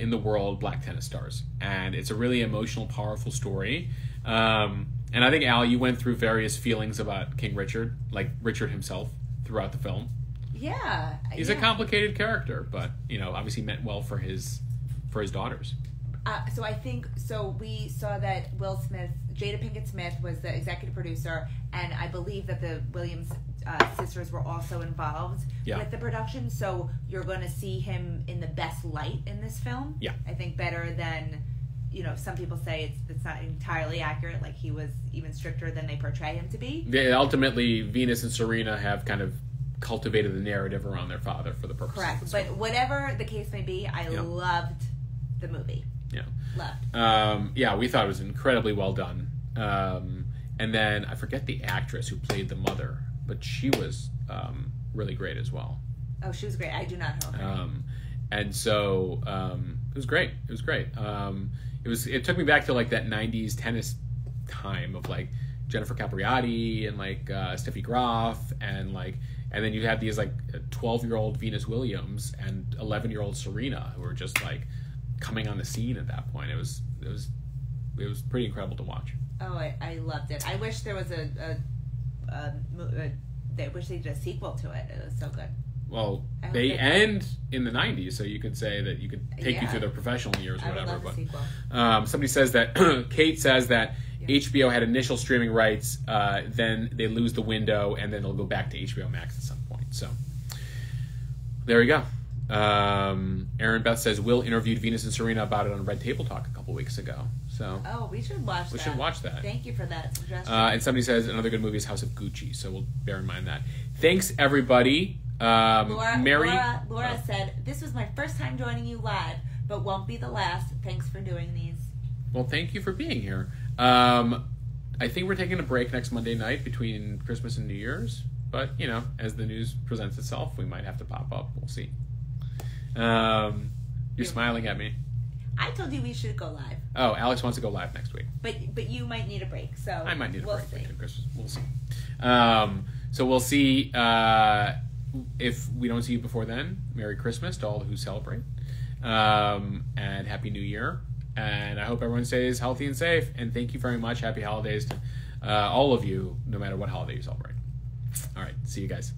in the world black tennis stars. And it's a really emotional, powerful story. And I think, Al, you went through various feelings about King Richard, like Richard himself, throughout the film. Yeah. He's a complicated character, but, obviously meant well for his daughters. So we saw that Will Smith, Jada Pinkett Smith was the executive producer, and I believe that the Williams sisters were also involved with the production. So you're going to see him in the best light in this film. Yeah. I think better than, some people say it's not entirely accurate. Like he was even stricter than they portray him to be. Ultimately, Venus and Serena have kind of cultivated the narrative around their father for the purpose. Correct. But whatever the case may be, I loved the movie. Yeah. Loved. We thought it was incredibly well done. And then I forget the actress who played the mother, but she was really great as well. Oh, she was great. I do not know her. And so it was great. It was great. It took me back to like that 90s tennis time of like Jennifer Capriati and like Steffi Graf and then you had these like 12-year-old Venus Williams and 11-year-old Serena who were just like coming on the scene at that point. It was pretty incredible to watch. Oh, I loved it. I wish there was I wish they did a sequel to it. It was so good. Well, they end in the 90s, so you could say that you could take you through their professional years or whatever. I would love a sequel. Somebody says that Kate says that HBO had initial streaming rights, then they lose the window, and then it'll go back to HBO Max at some point. So, there you go. Aaron Beth says Will interviewed Venus and Serena about it on Red Table Talk a couple weeks ago. So we should watch that. We should watch that. Thank you for that suggestion. And somebody says another good movie is House of Gucci, so we'll bear in mind that. Thanks, everybody. Laura said, this was my first time joining you live, but won't be the last. Thanks for doing these. Well, thank you for being here. I think we're taking a break next Monday night between Christmas and New Year's, but, you know, as the news presents itself, we might have to pop up. We'll see. You're smiling at me. I told you we should go live. Oh, Alex wants to go live next week. But you might need a break, so I might need a break see. between Christmas. We'll see. So we'll see. If we don't see you before then, Merry Christmas to all who celebrate, and Happy New Year. And I hope everyone stays healthy and safe. And thank you very much. Happy holidays to all of you, no matter what holiday you celebrate. All right, see you guys.